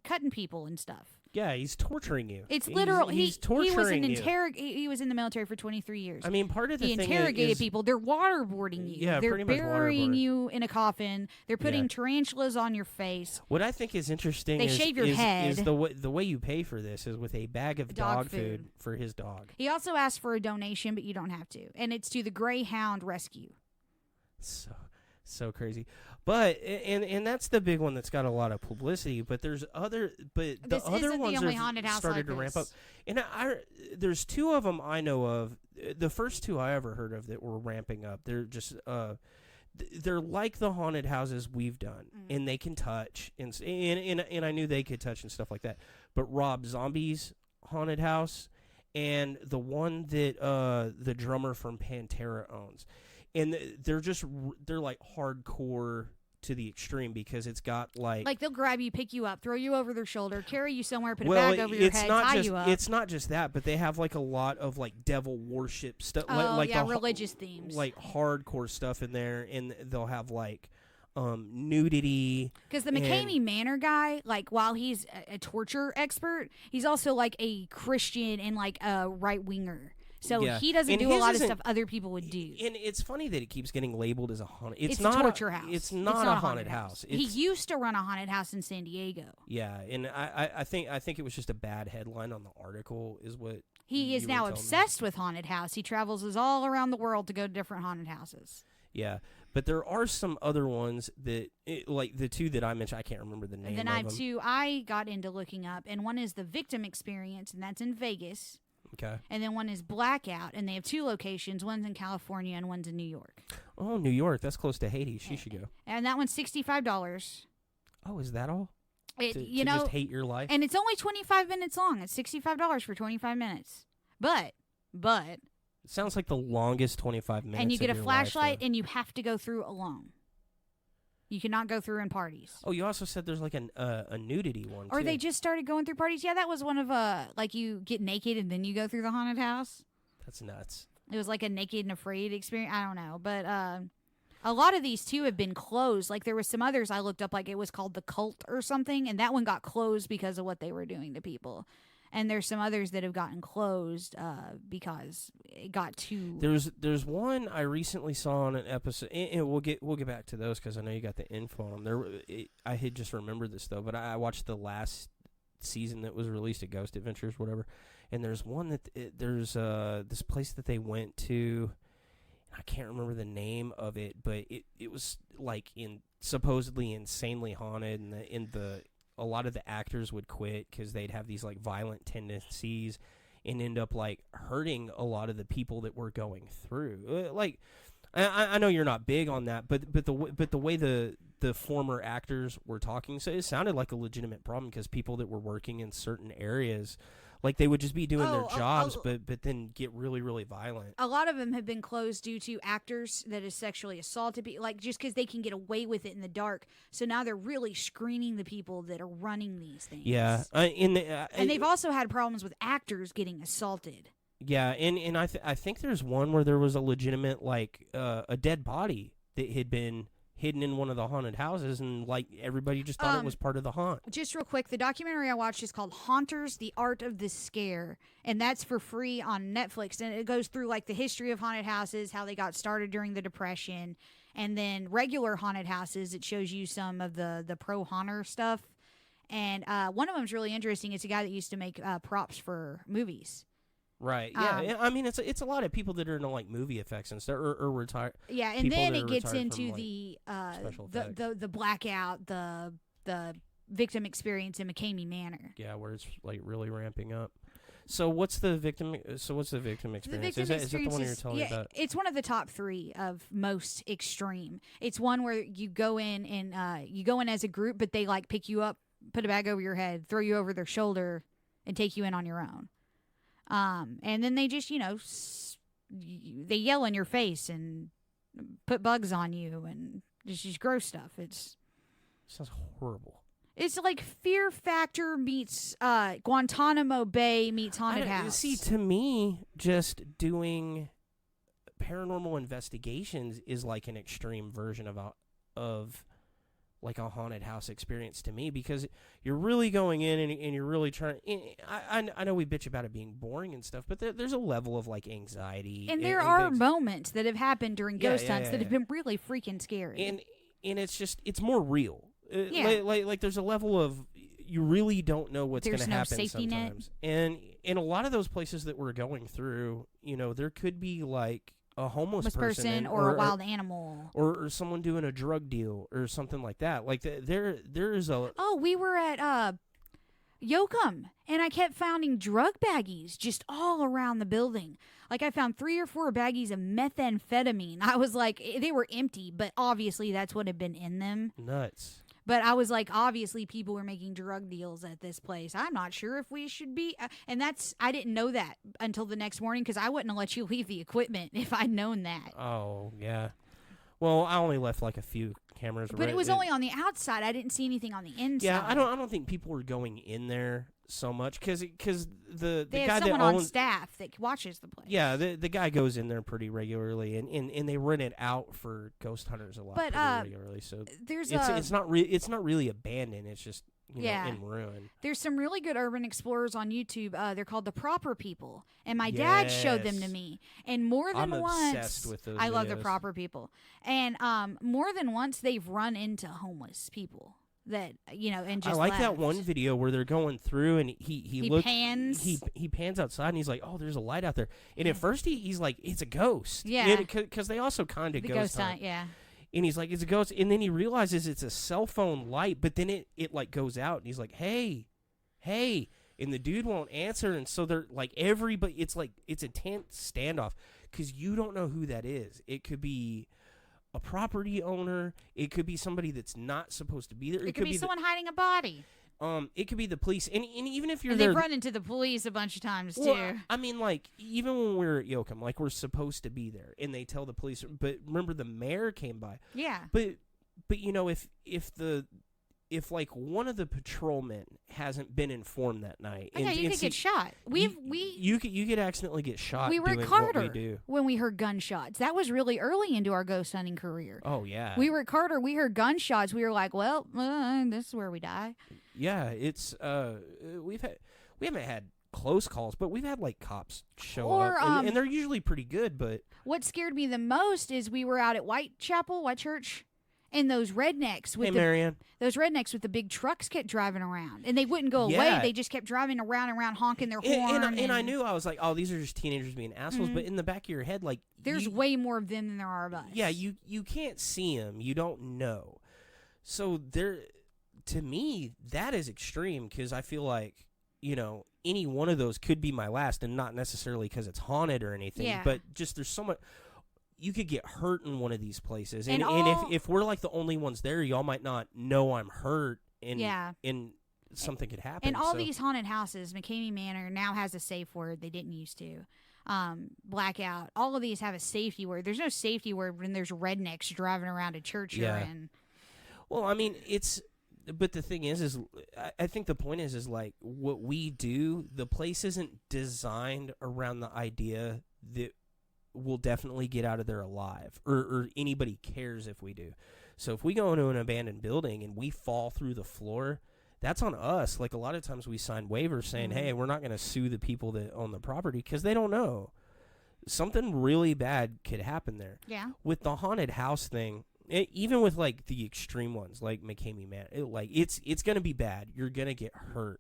cutting people and stuff. Yeah, he's torturing you. It's literal. He's torturing you. He was in the military for 23 years. I mean, part of the he thing interrogated is, people. They're waterboarding you. Yeah, they're pretty much burying waterboard. you in a coffin. They're putting tarantulas on your face. What I think is interesting They shave your head. is the way you pay for this is with a bag of dog food for his dog. He also asked for a donation, but you don't have to, and it's to the Greyhound Rescue. So crazy. But and that's the big one that's got a lot of publicity. But there's other, but the This other isn't the ones only are haunted house started like to ramp this. up. And there's two of them I know of. The first two I ever heard of that were ramping up. They're just they're like the haunted houses we've done, and they can touch, and I knew they could touch and stuff like that. But Rob Zombie's haunted house, and the one that the drummer from Pantera owns, and they're like hardcore to the extreme because it's got like they'll grab you, pick you up, throw you over their shoulder, carry you somewhere, put a bag over your head, tie you up. It's not just that, but they have like a lot of like devil worship stuff, religious themes, like hardcore stuff in there, and they'll have like nudity. Because the McCamey Manor guy, like while he's a torture expert, he's also like a Christian and like a right winger. So he doesn't do a lot of stuff other people would do. And it's funny that it keeps getting labeled as a haunted. It's not a torture house. It's not a haunted house. He used to run a haunted house in San Diego. Yeah, and I think it was just a bad headline on the article. Is what he is now obsessed with haunted house. He travels all around the world to go to different haunted houses. Yeah, but there are some other ones that, like the two that I mentioned, I can't remember the name. And then of I have them. two I got into looking up, and one is the Victim Experience, and that's in Vegas. Okay. And then one is Blackout, and they have two locations. One's in California and one's in New York. Oh, New York. That's close to Haiti. She should go. And that one's $65. Oh, is that all? To just hate your life? And it's only 25 minutes long. It's $65 for 25 minutes. But it sounds like the longest 25 minutes. And you get a flashlight, life, and you have to go through alone. You cannot go through in parties. Oh, you also said there's like a nudity one, Or too. they just started going through parties. Yeah, that was one of like you get naked and then you go through the haunted house. That's nuts. It was like a naked and afraid experience. I don't know, but a lot of these too have been closed. Like there was some others I looked up, like it was called The Cult or something, and that one got closed because of what they were doing to people. And there's some others that have gotten closed because it got too. There's one I recently saw on an episode, and we'll get back to those because I know you got the info on them. I had just remembered this though, but I watched the last season that was released at Ghost Adventures, whatever. And there's one that there's this place that they went to. I can't remember the name of it, but it was like supposedly insanely haunted, and a lot of the actors would quit because they'd have these like violent tendencies and end up like hurting a lot of the people that were going through. Like, I know you're not big on that, but the way the former actors were talking, so it sounded like a legitimate problem because people that were working in certain areas, like they would just be doing their jobs, but then get really, really violent. A lot of them have been closed due to actors that have sexually assaulted people, like just because they can get away with it in the dark. So now they're really screening the people that are running these things. Yeah, and they've also had problems with actors getting assaulted. Yeah, and I think there's one where there was a legitimate like a dead body that had been hidden in one of the haunted houses, and like everybody just thought it was part of the haunt. Just real quick, the documentary I watched is called Haunters: The Art of the Scare, and that's for free on Netflix, and it goes through like the history of haunted houses, how they got started during the Depression, and then regular haunted houses. It shows you some of the pro haunter stuff, and one of them's really interesting. It's a guy that used to make props for movies. Right. Yeah. I mean, it's a lot of people that are into like movie effects and stuff, or retired. Yeah, and then it gets into the blackout, the victim experience in McCamey Manor. Yeah, where it's like really ramping up. So what's the victim experience? The victim Is that the one you're telling me about? It's one of the top 3 of most extreme. It's one where you go in and you go in as a group, but they like pick you up, put a bag over your head, throw you over their shoulder, and take you in on your own. And then they just, they yell in your face and put bugs on you and Just gross stuff. Sounds horrible. It's like Fear Factor meets Guantanamo Bay meets Haunted House. See, to me, just doing paranormal investigations is like an extreme version of like a haunted house experience to me, because you're really going in and you're really trying. I know we bitch about it being boring and stuff, but there's a level of like anxiety. And there are moments that have happened during ghost hunts that have been really freaking scary. And it's just, it's more real. Like there's a level of, you really don't know what's going to happen safety sometimes. Net. And in a lot of those places that we're going through, there could be like a homeless person or a wild animal or someone doing a drug deal or something like that. Like there is a... Oh, we were at Yoakum, and I kept finding drug baggies just all around the building. Like, I found 3 or 4 baggies of methamphetamine. I was like, they were empty, but obviously that's what had been in them. Nuts. But I was like, obviously people were making drug deals at this place. I'm not sure if we should be. And I didn't know that until the next morning, because I wouldn't have let you leave the equipment if I'd known that. Oh, yeah. Well, I only left like a few cameras. But it was only on the outside. I didn't see anything on the inside. Yeah, I don't think people were going in there so much, because the they guy have someone that on staff that watches the place. Yeah, the guy goes in there pretty regularly, and they rent it out for ghost hunters a lot pretty regularly. So it's not really abandoned. It's just in ruin. There's some really good urban explorers on YouTube. They're called The Proper People, and my dad showed them to me. And more than I'm once, obsessed with those I love videos. The Proper People, and more than once they've run into homeless people. That and just I like left. that one video where they're going through and he pans. He pans outside and he's like, oh, there's a light out there. And at first he's like, it's a ghost. Yeah, because they also kind of ghost hunt. Yeah. And he's like, it's a ghost. And then he realizes it's a cell phone light, but then it like goes out and he's like, hey, and the dude won't answer. And so they're like, everybody, it's a tense standoff, because you don't know who that is. It could be a property owner. It could be somebody that's not supposed to be there. It could be someone hiding a body. It could be the police, and even if you're and there, they've run into the police a bunch of times too. Well, I mean, like, even when we're at Yoakum, like, we're supposed to be there, and they tell the police. But remember, the mayor came by. Yeah. But if like one of the patrolmen hasn't been informed that night, you could get shot. You could accidentally get shot. We were doing at Carter what we do. when we heard gunshots. That was really early into our ghost hunting career. Oh yeah. We were at Carter. We heard gunshots. We were like, well, this is where we die. Yeah, it's we haven't had close calls, but we've had like cops show up, and they're usually pretty good. But what scared me the most is we were out at White Church, and those rednecks with the big trucks kept driving around, and they wouldn't go away. They just kept driving around and around, honking their horn. And I knew, I was like, oh, these are just teenagers being assholes. But in the back of your head, like, there's way more of them than there are of us. Yeah, you can't see them. You don't know. So to me, that is extreme, because I feel like, any one of those could be my last, and not necessarily because it's haunted or anything, but just there's so much. You could get hurt in one of these places, and if we're like the only ones there, y'all might not know I'm hurt, and something could happen. And all these haunted houses, McCamey Manor now has a safe word. They didn't used to. Blackout. All of these have a safety word. There's no safety word when there's rednecks driving around a church you're in. Well, I mean, but the thing is I think the point is like, what we do, the place isn't designed around the idea that we'll definitely get out of there alive, or anybody cares if we do. So if we go into an abandoned building and we fall through the floor, that's on us. Like, a lot of times we sign waivers saying, hey, we're not going to sue the people that own the property, because they don't know. Something really bad could happen there. Yeah. With the haunted house thing, even with like the extreme ones like McCamey Manor, it's going to be bad. You're going to get hurt.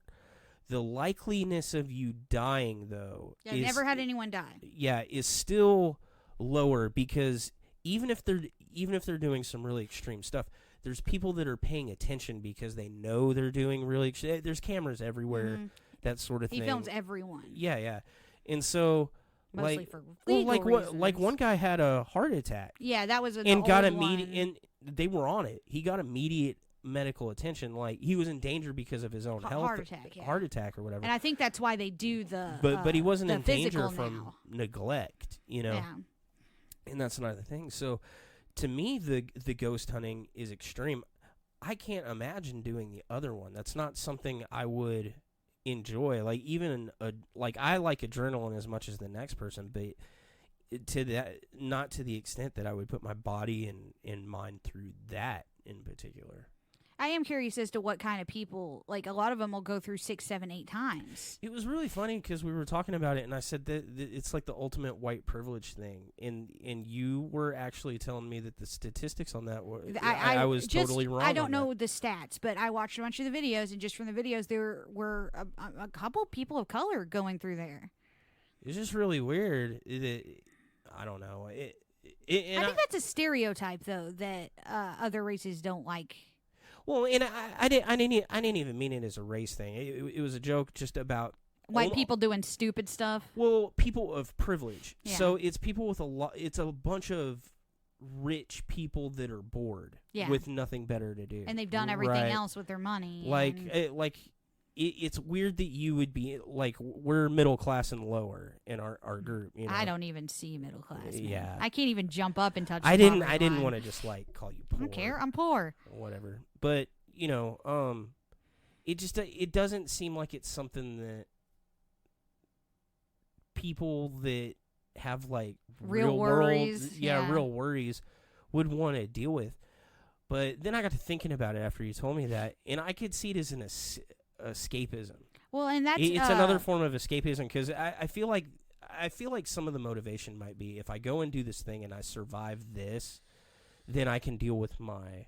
The likeliness of you dying, though, I've never had anyone die. Yeah, is still lower, because even if they're doing some really extreme stuff, there's people that are paying attention because they know they're doing really. There's cameras everywhere, that sort of thing. He films everyone. Yeah, and so. Mostly for legal reasons. Like one guy had a heart attack. Yeah, that was and got immediate. And they were on it. He got immediate medical attention. Like, he was in danger because of his own health, heart attack or whatever. And I think that's why they do the. But he wasn't in danger now. from neglect. Yeah. And that's another thing. So, to me, the ghost hunting is extreme. I can't imagine doing the other one. That's not something I would enjoy. Like even like I like adrenaline as much as the next person, but to that, not to the extent that I would put my body and mind through that in particular. I am curious as to what kind of people, like a lot of them will go through 6, 7, 8 times. It was really funny because we were talking about it, and I said that it's like the ultimate white privilege thing, and you were actually telling me that the statistics on that were I was totally wrong. I don't know the stats, but I watched a bunch of the videos, and just from the videos, there were a couple people of color going through there. It's just really weird. I don't know. I think that's a stereotype, though, that other races don't like. Well, and I didn't even mean it as a race thing. It was a joke just about white people doing stupid stuff. Well, people of privilege. Yeah. So it's people with it's a bunch of rich people that are bored with nothing better to do, and they've done everything else with their money. It's weird that you would be like, we're middle class and lower in our group. You know? I don't even see middle class. Man. Yeah, I can't even jump up and touch. I didn't want to just like call you poor. I don't care. I'm poor. Or whatever. But you know, it doesn't seem like it's something that people that have like real worries, real worries would want to deal with. But then I got to thinking about it after you told me that, and I could see it as an escapism. Well, and it's another form of escapism, because I feel like some of the motivation might be, if I go and do this thing and I survive this, then I can deal with my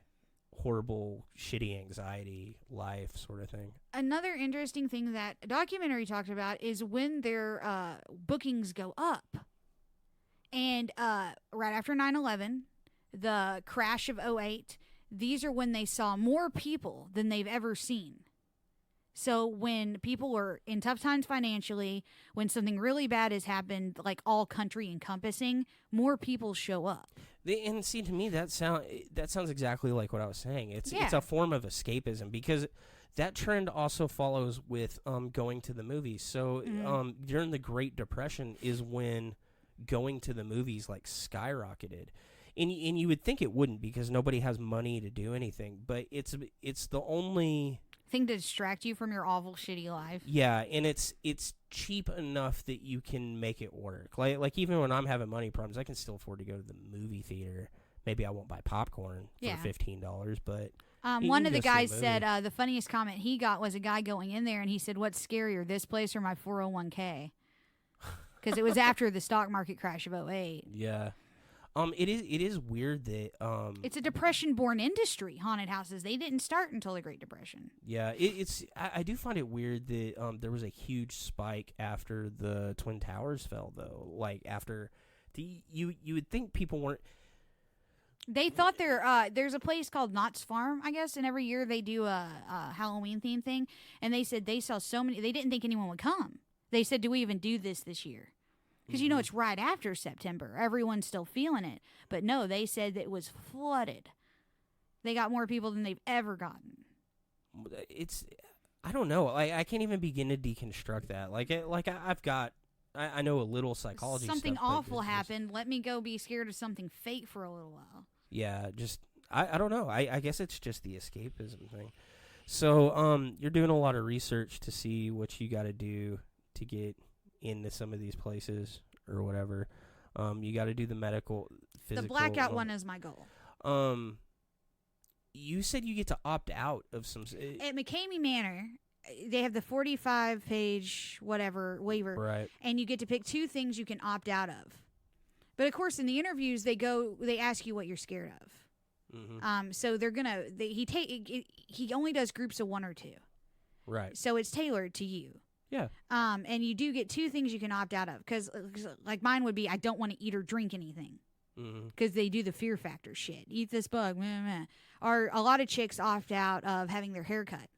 horrible, shitty anxiety life sort of thing. Another interesting thing that a documentary talked about is when their bookings go up. And right after 9/11, the crash of 08, these are when they saw more people than they've ever seen. So when people are in tough times financially, when something really bad has happened, like all country encompassing, more people show up. And see, to me, that sounds exactly like what I was saying. It's a form of escapism, because that trend also follows with going to the movies. So during the Great Depression is when going to the movies like skyrocketed. And you would think it wouldn't, because nobody has money to do anything, but it's the only thing to distract you from your awful, shitty life. Yeah, and it's cheap enough that you can make it work. Like even when I'm having money problems, I can still afford to go to the movie theater. Maybe I won't buy popcorn for $15, but one of the guys said the funniest comment he got was a guy going in there, and he said, "What's scarier, this place or my 401k?" Because it was after the stock market crash of 08. Yeah. It is weird that it's a depression-born industry. Haunted houses, they didn't start until the Great Depression. Yeah, I do find it weird that there was a huge spike after the Twin Towers fell, though. Like after you would think people weren't. They thought there's a place called Knott's Farm, I guess, and every year they do a Halloween theme thing, and they said they saw so many. They didn't think anyone would come. They said, "Do we even do this year?" Because, you know, it's right after September. Everyone's still feeling it. But no, they said that it was flooded. They got more people than they've ever gotten. I don't know. I can't even begin to deconstruct that. I know a little psychology Something stuff, awful happened. Let me go be scared of something fake for a little while. Yeah, just, I don't know. I guess it's just the escapism thing. So, you're doing a lot of research to see what you got to do to get into some of these places or whatever. You got to do the medical, physical. The blackout one is my goal. You said you get to opt out of some. At McCamey Manor, they have the 45-page whatever waiver, right? And you get to pick 2 things you can opt out of. But of course, in the interviews, they ask you what you're scared of. Mm-hmm. So he only does groups of 1 or 2. Right. So it's tailored to you. Yeah. And you do get 2 things you can opt out of, because like mine would be, I don't want to eat or drink anything, because they do the fear factor shit. Eat this bug, meh, meh. Or a lot of chicks opt out of having their hair cut.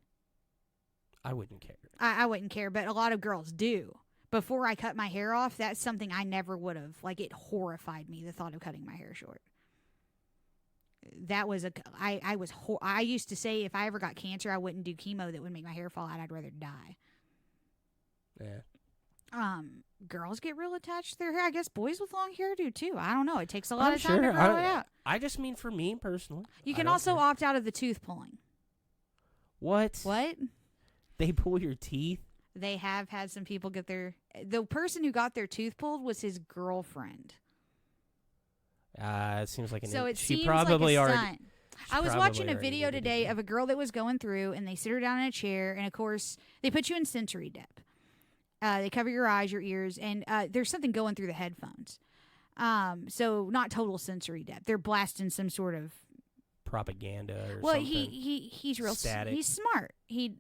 I wouldn't care. I wouldn't care, but a lot of girls do. Before I cut my hair off, that's something I never would have. Like, it horrified me, the thought of cutting my hair short. That was I used to say if I ever got cancer, I wouldn't do chemo that would make my hair fall out. I'd rather die. Yeah. girls get real attached to their hair. I guess boys with long hair do too. I don't know. It takes a lot I'm of time to sure. grow it out. I just mean for me personally. You I can don't also care. opt out of the tooth pulling. What? What? They pull your teeth? They have had some people get their... The person who got their tooth pulled was his girlfriend. It seems like So it she seems probably like a already. stunt. she I was probably watching a already video did it today again. of a girl that was going through, and they sit her down in a chair, and of course, they put you in sensory depth. They cover your eyes, your ears, and there's something going through the headphones. So not total sensory depth. They're blasting some sort of... propaganda or Well, something. he's real... Static. He's smart. He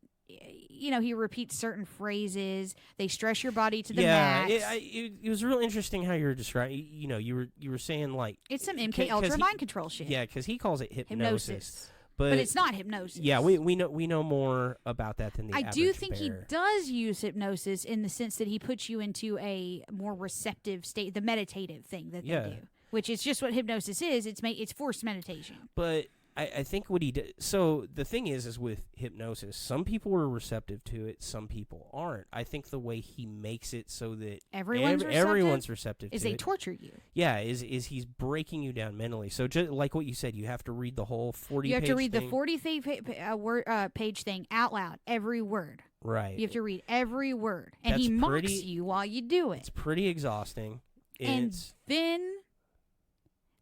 repeats certain phrases. They stress your body to the yeah, max. it was real interesting how you were describing. You were saying like It's some 'cause MK Ultra he- mind control shit. Yeah, because he calls it hypnosis. But it's not hypnosis. Yeah, we know more about that than the I average do think he bear. does use hypnosis in the sense that he puts you into a more receptive state, the meditative thing that Yeah. they do, which is just what hypnosis is. It's forced meditation. But I think what he did. So the thing is with hypnosis, some people are receptive to it, some people aren't. I think the way he makes it so that Everyone's receptive is to they it. torture you. Yeah, is he's breaking you down mentally. So just like what you said, you have to read the whole 40. You have to read thing. the 40 page thing out loud, every word. Right. You have to read every word, and That's he mocks pretty- you while you do it. It's pretty exhausting. And It's then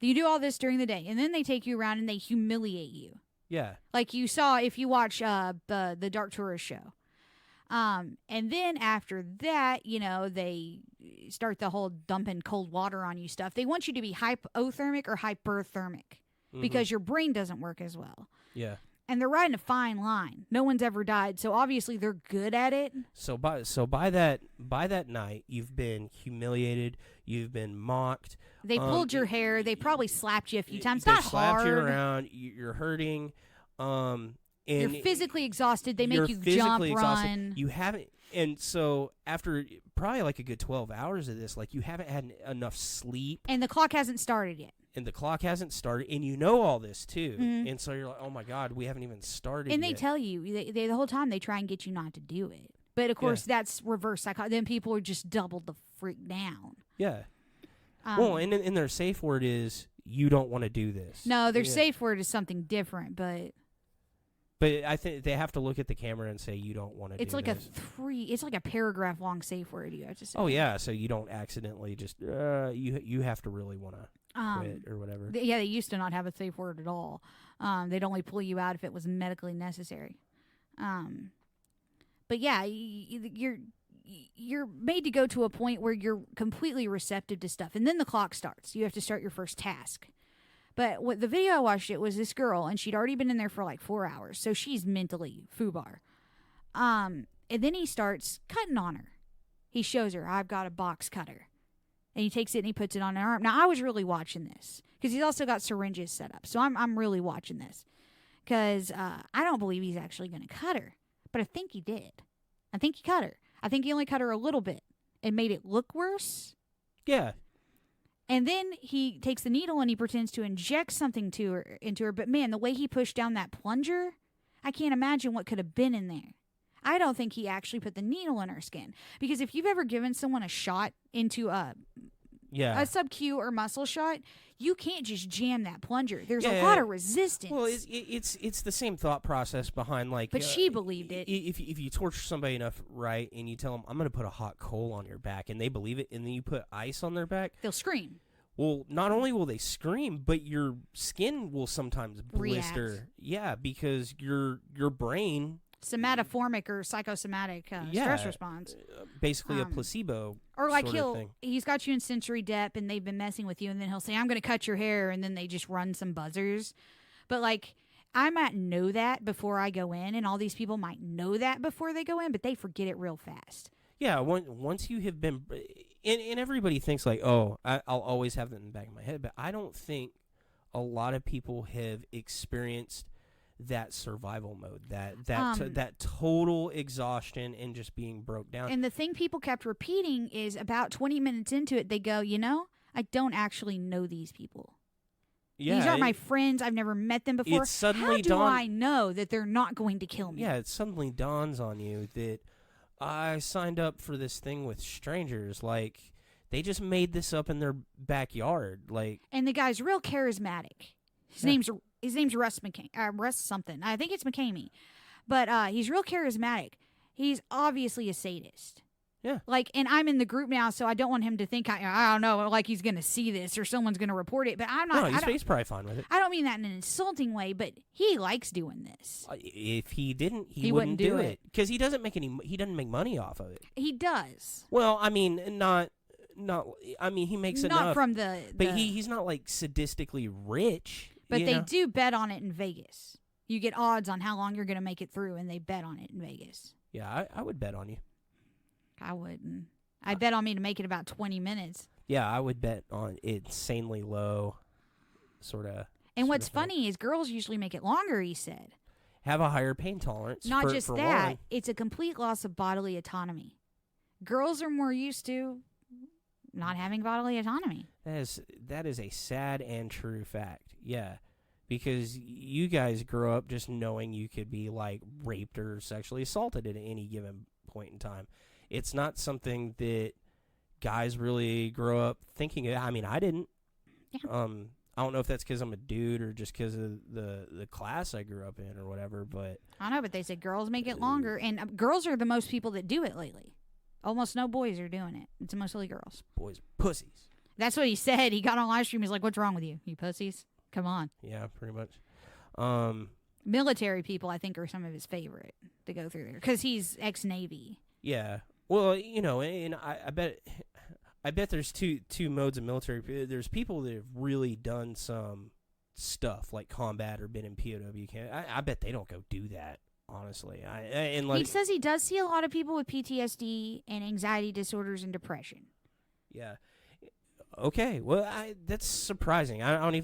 you do all this during the day, and then they take you around and they humiliate you. yeah. Like you saw if you watch the Dark Tourist show. And then after that, they start the whole dumping cold water on you stuff. They want you to be hypothermic or hyperthermic because your brain doesn't work as well. Yeah. And they're riding a fine line. No one's ever died, so obviously they're good at it. So by that night, you've been humiliated, you've been mocked. They pulled your hair. They probably slapped you a few times. They Not slapped hard. you around. You're hurting. And You're physically exhausted. They make you're you jump, physically exhausted. run. You haven't, and so after probably like a good 12 hours of this, like you haven't had enough sleep, And the clock hasn't started yet. and the clock hasn't started, and you know all this too, Mhm. and so you're like, oh my god, we haven't even started. And they yet. tell you, they the whole time they try and get you not to do it. But of course, that's reverse psychology. Then people are just doubled the freak down. Yeah. Well, and their safe word is you don't want to do this. No, their Yeah. safe word is something different, but I think they have to look at the camera and say you don't want to. it's do like this. it's like a paragraph long safe word you have to say. Oh yeah, so you don't accidentally just you have to really want to quit or whatever. They used to not have a safe word at all. They'd only pull you out if it was medically necessary. But yeah, you're made to go to a point where you're completely receptive to stuff, and then the clock starts. You have to start your first task. But what the video I watched, it was this girl, and she'd already been in there for like 4 hours, so she's mentally foobar. And then he starts cutting on her. He shows her, I've got a box cutter. And he takes it and he puts it on her arm. Now, I was really watching this because he's also got syringes set up. So I'm really watching this because I don't believe he's actually going to cut her. But I think he did. I think he cut her. I think he only cut her a little bit and made it look worse. Yeah. And then he takes the needle and he pretends to inject something into her. But man, the way he pushed down that plunger, I can't imagine what could have been in there. I don't think he actually put the needle in her skin. Because if you've ever given someone a shot into a sub-Q or muscle shot, you can't just jam that plunger. There's a lot of resistance. Well, it's the same thought process behind like. But she believed it. If you torture somebody enough, right, and you tell them I'm going to put a hot coal on your back, and they believe it, and then you put ice on their back, They'll scream. Well, not only will they scream, but your skin will sometimes blister. React. Yeah, because your brain. Somatoformic or psychosomatic stress response. Basically a placebo or like sort of thing. He's got you in sensory depth and they've been messing with you, and then he'll say, I'm going to cut your hair, and then they just run some buzzers. But like, I might know that before I go in, and all these people might know that before they go in, but they forget it real fast. Yeah, once you have been, and everybody thinks like, oh, I'll always have that in the back of my head, but I don't think a lot of people have experienced that survival mode, that total exhaustion and just being broke down. And the thing people kept repeating is about 20 minutes into it, they go, I don't actually know these people. Yeah, these aren't my friends. I've never met them before. How do I know that they're not going to kill me? Yeah, it suddenly dawns on you that I signed up for this thing with strangers. Like, they just made this up in their backyard. Like, And the guy's real charismatic. His Yeah. name's Russ Russ something. I think it's McCamey. But he's real charismatic. He's obviously a sadist. Yeah. Like, and I'm in the group now, so I don't want him to think I don't know, like he's gonna see this or someone's gonna report it. But I'm not. no, I don't, he's probably fine with it. I don't mean that in an insulting way, but he likes doing this. If he didn't, he He wouldn't wouldn't do do it because he doesn't make any. He doesn't make money off of it. He does. Well, I mean, not. I mean, he makes Not enough. from the. But he's not like sadistically rich. But you they know? do bet on it in Vegas. You get odds on how long you're gonna make it through, and they bet on it in Vegas. Yeah, I would bet on you. I wouldn't. I bet on me to make it about 20 minutes. Yeah, I would bet on insanely low, sort of. And what's funny is girls usually make it longer, he said. Have a higher pain tolerance. Not for, just for that, one. it's a complete loss of bodily autonomy. Girls are more used to not having bodily autonomy. That is a sad and true fact. Yeah. Because you guys grow up just knowing you could be like raped or sexually assaulted at any given point in time. It's not something that guys really grow up thinking of. I mean, I didn't. Yeah. I don't know if that's because I'm a dude or just because of the class I grew up in or whatever, but I don't know, but they said girls make it longer, and girls are the most people that do it lately. Almost no boys are doing it. It's mostly girls. boys are pussies. That's what he said. He got on live stream. He's like, "What's wrong with you? You pussies? Come on." Yeah, pretty much. Military people, I think, are some of his favorite to go through there because he's ex-Navy. Yeah. Well, you know, and I bet there's two modes of military. There's people that have really done some stuff like combat or been in POW camp. I bet they don't go do that. Honestly, He says he does see a lot of people with PTSD and anxiety disorders and depression. Yeah. Okay. Well, that's surprising. I don't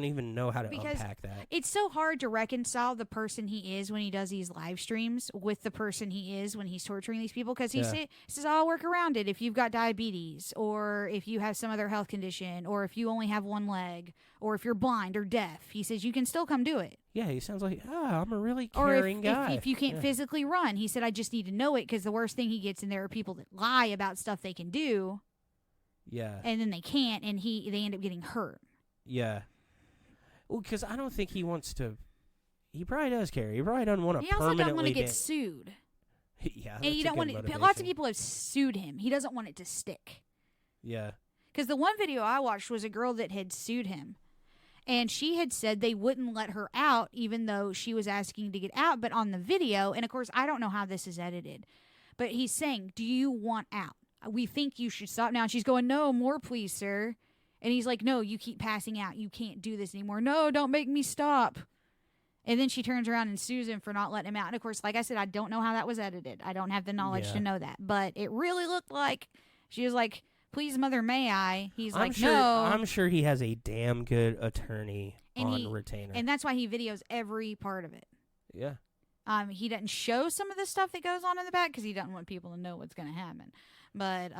even know how to Because unpack that. It's so hard to reconcile the person he is when he does these live streams with the person he is when he's torturing these people. Because he says, "I'll work around it if you've got diabetes, or if you have some other health condition, or if you only have one leg, or if you're blind or deaf." He says, "You can still come do it." Yeah, he sounds like, I'm a really Or caring guy. if you can't physically run. He said, "I just need to know it," because the worst thing he gets in there are people that lie about stuff they can do. Yeah. And then they can't, and they end up getting hurt. Yeah. Well, because I don't think he wants to. He probably does care. He probably doesn't want to He also permanently. doesn't want to get sued. Yeah, And you that's don't a good want. Lots of motivation. people have sued him. He doesn't want it to stick. Yeah. Because the one video I watched was a girl that had sued him, and she had said they wouldn't let her out, even though she was asking to get out. But on the video, and of course I don't know how this is edited, but he's saying, "Do you want out? We think you should stop now." And she's going, "No, more please, sir." And he's like, "No, you keep passing out. You can't do this anymore. No, don't make me stop." And then she turns around and sues him for not letting him out. And of course, like I said, I don't know how that was edited. I don't have the knowledge to know that. But it really looked like she was like, "Please, mother, may I?" He's like, "No." I'm sure he has a damn good attorney And on retainer. And that's why he videos every part of it. Yeah. He doesn't show some of the stuff that goes on in the back because he doesn't want people to know what's going to happen. But,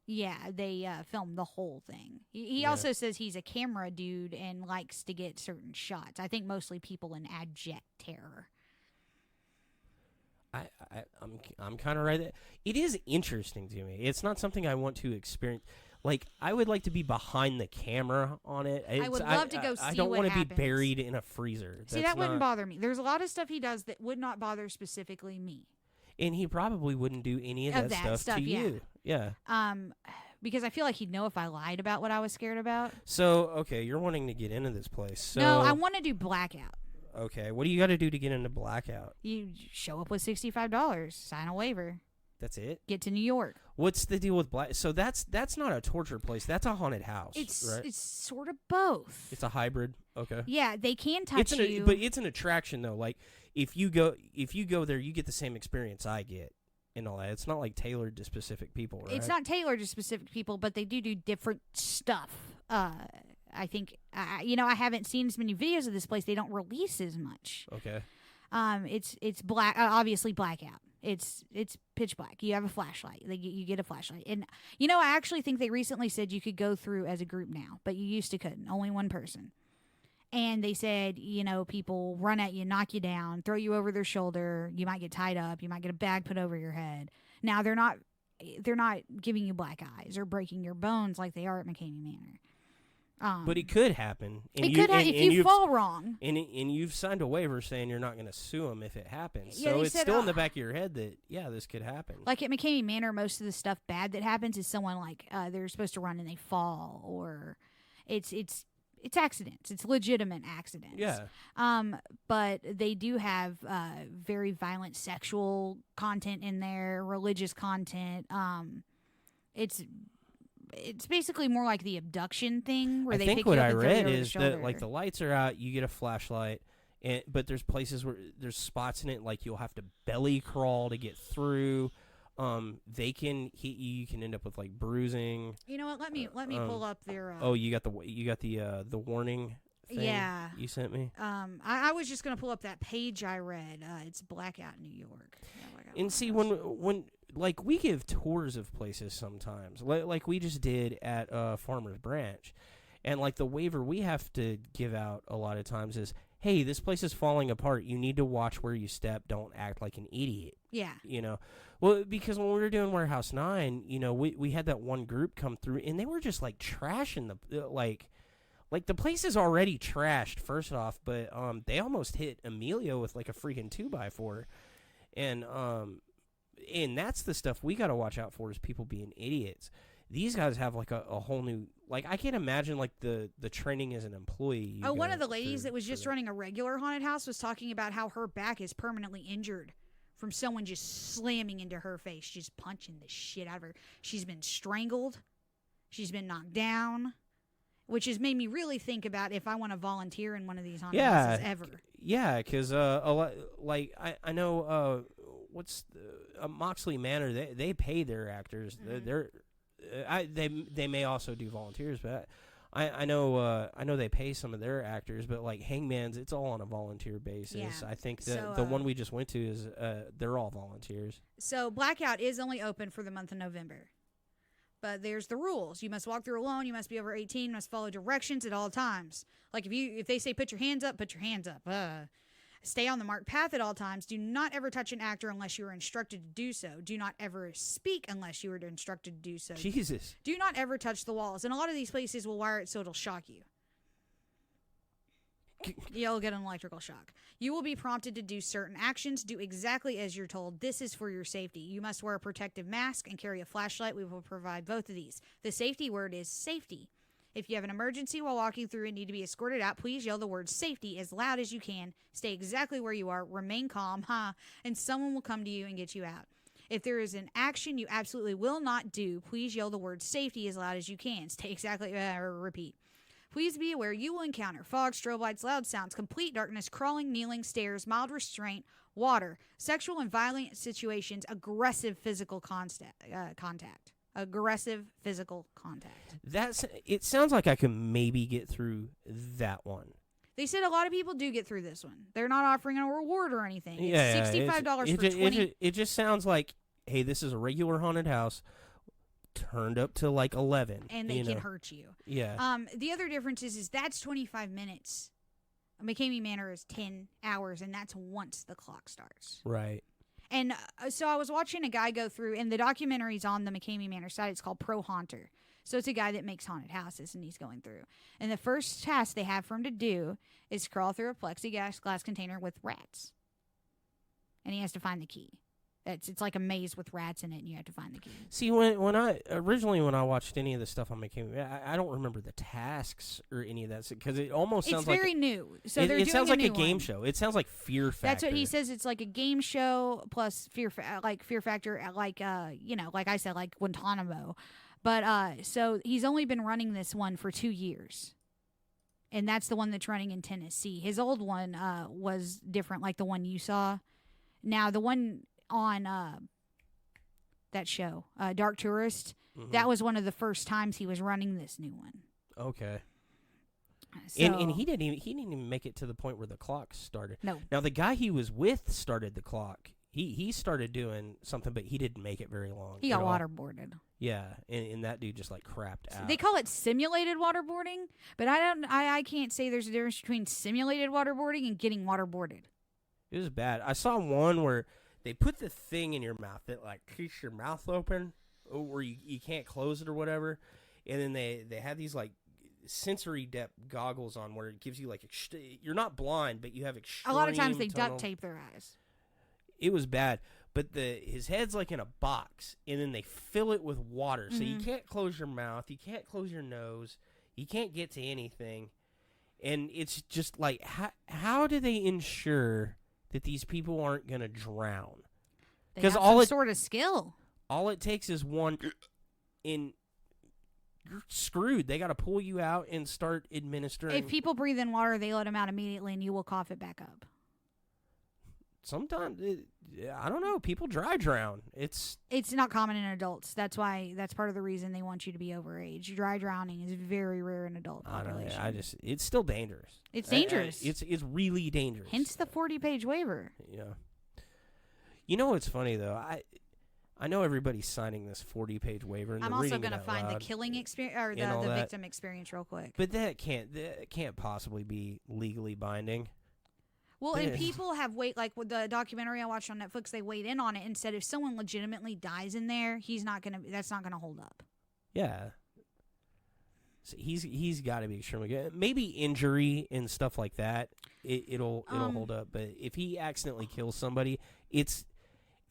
yeah, they filmed the whole thing. He also says he's a camera dude and likes to get certain shots. I think mostly people in abject terror. I'm kind of right there. It is interesting to me. It's not something I want to experience. Like, I would like to be behind the camera on it. I would love to go see I don't what want to be happens. buried in a freezer. See, that wouldn't bother me. There's a lot of stuff he does that would not bother specifically me. And he probably wouldn't do any of that stuff to you. Yeah. Because I feel like he'd know if I lied about what I was scared about. So, okay, you're wanting to get into this place. So, No, I want to do blackout. Okay, what do you got to do to get into blackout? You show up with $65, sign a waiver, That's it? get to New York. What's the deal with black? So that's not a torture place. That's a haunted house, right? It's sort of both. It's a hybrid. Okay. Yeah, they can touch you. But it's an attraction though. Like if you go there, you get the same experience I get and all that. It's not like tailored to specific people, right? It's not tailored to specific people, but they do different stuff. I think I haven't seen as many videos of this place. They don't release as much. Okay. It's black. Obviously blackout. It's pitch black. You have a flashlight. You get a flashlight. And I actually think they recently said you could go through as a group now, but you used to couldn't. Only one person. And they said, people run at you, knock you down, throw you over their shoulder. You might get tied up. You might get a bag put over your head. Now, they're not giving you black eyes or breaking your bones like they are at McCamey Manor. But it could happen. It could happen if you fall wrong. And you've signed a waiver saying you're not going to sue them if it happens. Yeah, so it's said, still in the back of your head that, this could happen. Like at McCamey Manor, most of the stuff bad that happens is someone like they're supposed to run and they fall, or it's accidents. It's legitimate accidents. Yeah. But they do have very violent sexual content in there, religious content. It's basically more like the abduction thing where I they think pick what you up I and throw you read over the is shoulder. that like the lights are out, you get a flashlight, but there's places where there's spots in it like you'll have to belly crawl to get through. They can hit you. You can end up with like bruising. You know what? Let me pull up their. You got the warning thing Yeah. you sent me. I was just gonna pull up that page I read. It's Blackout New York. And see when like we give tours of places sometimes, like we just did at Farmers Branch, and like the waiver we have to give out a lot of times is, hey, this place is falling apart. You need to watch where you step. Don't act like an idiot. Yeah. Well, because when we were doing Warehouse 9, we had that one group come through, and they were just like trashing the like the place is already trashed first off, but they almost hit Emilio with like a freaking 2x4, and that's the stuff we got to watch out for is people being idiots. These guys have like a whole new, like I can't imagine like the training as an employee. One of the ladies that was just running a regular haunted house was talking about how her back is permanently injured from someone just slamming into her face, just punching the shit out of her. She's been strangled. She's been knocked down, which has made me really think about if I want to volunteer in one of these haunted houses ever. Yeah, because a lot, like I know what's Moxley Manor. They pay their actors. Mm-hmm. They may also do volunteers, but I know they pay some of their actors. But like Hangman's, it's all on a volunteer basis. Yeah. I think the one we just went to is they're all volunteers. So Blackout is only open for the month of November. But there's the rules. You must walk through alone. You must be over 18. You must follow directions at all times. Like if they say put your hands up, put your hands up. Stay on the marked path at all times. Do not ever touch an actor unless you are instructed to do so. Do not ever speak unless you are instructed to do so. Jesus. Do not ever touch the walls. And a lot of these places will wire it so it'll shock you. You'll get an electrical shock. You will be prompted to do certain actions. Do exactly as you're told. This is for your safety. You must wear a protective mask and carry a flashlight. We will provide both of these. The safety word is safety. If you have an emergency while walking through and need to be escorted out, please yell the word safety as loud as you can. Stay exactly where you are. Remain calm, and someone will come to you and get you out. If there is an action you absolutely will not do, please yell the word safety as loud as you can. Stay exactly, repeat. Please be aware you will encounter fog, strobe lights, loud sounds, complete darkness, crawling, kneeling, stairs, mild restraint, water, sexual and violent situations, aggressive physical contact. Aggressive physical contact. It sounds like I could maybe get through that one. They said a lot of people do get through this one. They're not offering a reward or anything. Yeah, it's $65 for 20. It just sounds like, hey, this is a regular haunted house turned up to like 11. And they can hurt you. Yeah. The other difference is that's 25 minutes. McCamey Manor is 10 hours, and that's once the clock starts. Right. And so I was watching a guy go through, and the documentary's on the McCamey Manor site. It's called Pro Haunter. So it's a guy that makes haunted houses, and he's going through. And the first task they have for him to do is crawl through a plexiglass glass container with rats. And he has to find the key. It's like a maze with rats in it, and you have to find the key. See, when I watched any of the stuff on McCamey, I don't remember the tasks or any of that because it almost sounds like it's very new. So it sounds like a game one. show. It sounds like Fear Factor. That's what he says. It's like a game show plus Fear Factor, like like I said, like Guantanamo. But so he's only been running this one for 2 years. And that's the one that's running in Tennessee. His old one was different, like the one you saw. Now, the one on that show, Dark Tourist, that was one of the first times he was running this new one. Okay. So, and he didn't even make it to the point where the clock started. No. Now, the guy he was with started the clock. he started doing something, but he didn't make it very long. He got waterboarded. Yeah, and that dude just like crapped out. They call it simulated waterboarding, but I can't say there's a difference between simulated waterboarding and getting waterboarded. It was bad. I saw one where they put the thing in your mouth that like keeps your mouth open, or you can't close it or whatever, and then they had these like sensory depth goggles on where it gives you like you're not blind, but you have extreme. A lot of times they tunnel. duct tape their eyes. It was bad, but his head's like in a box, and then they fill it with water, so you can't close your mouth, you can't close your nose, you can't get to anything, and it's just like how do they ensure that these people aren't gonna drown? Because all sort of skill. All it takes is one, and you're screwed. They got to pull you out and start administering. If people breathe in water, they let them out immediately, and you will cough it back up. Sometimes, I don't know. People dry drown. It's not common in adults. That's part of the reason they want you to be overage. Dry drowning is very rare in adult population. I don't know. It's still dangerous. It's dangerous. It's really dangerous. Hence the 40-page waiver. Yeah. You know what's funny though? I know everybody's signing this 40-page waiver. And I'm also going to find the killing experience or the victim experience real quick. But that can't possibly be legally binding. Well, and people have like with the documentary I watched on Netflix, they weighed in on it and said if someone legitimately dies in there, that's not gonna hold up. Yeah. So he's got to be extremely good. Maybe injury and stuff like that, it'll hold up. But if he accidentally kills somebody, it's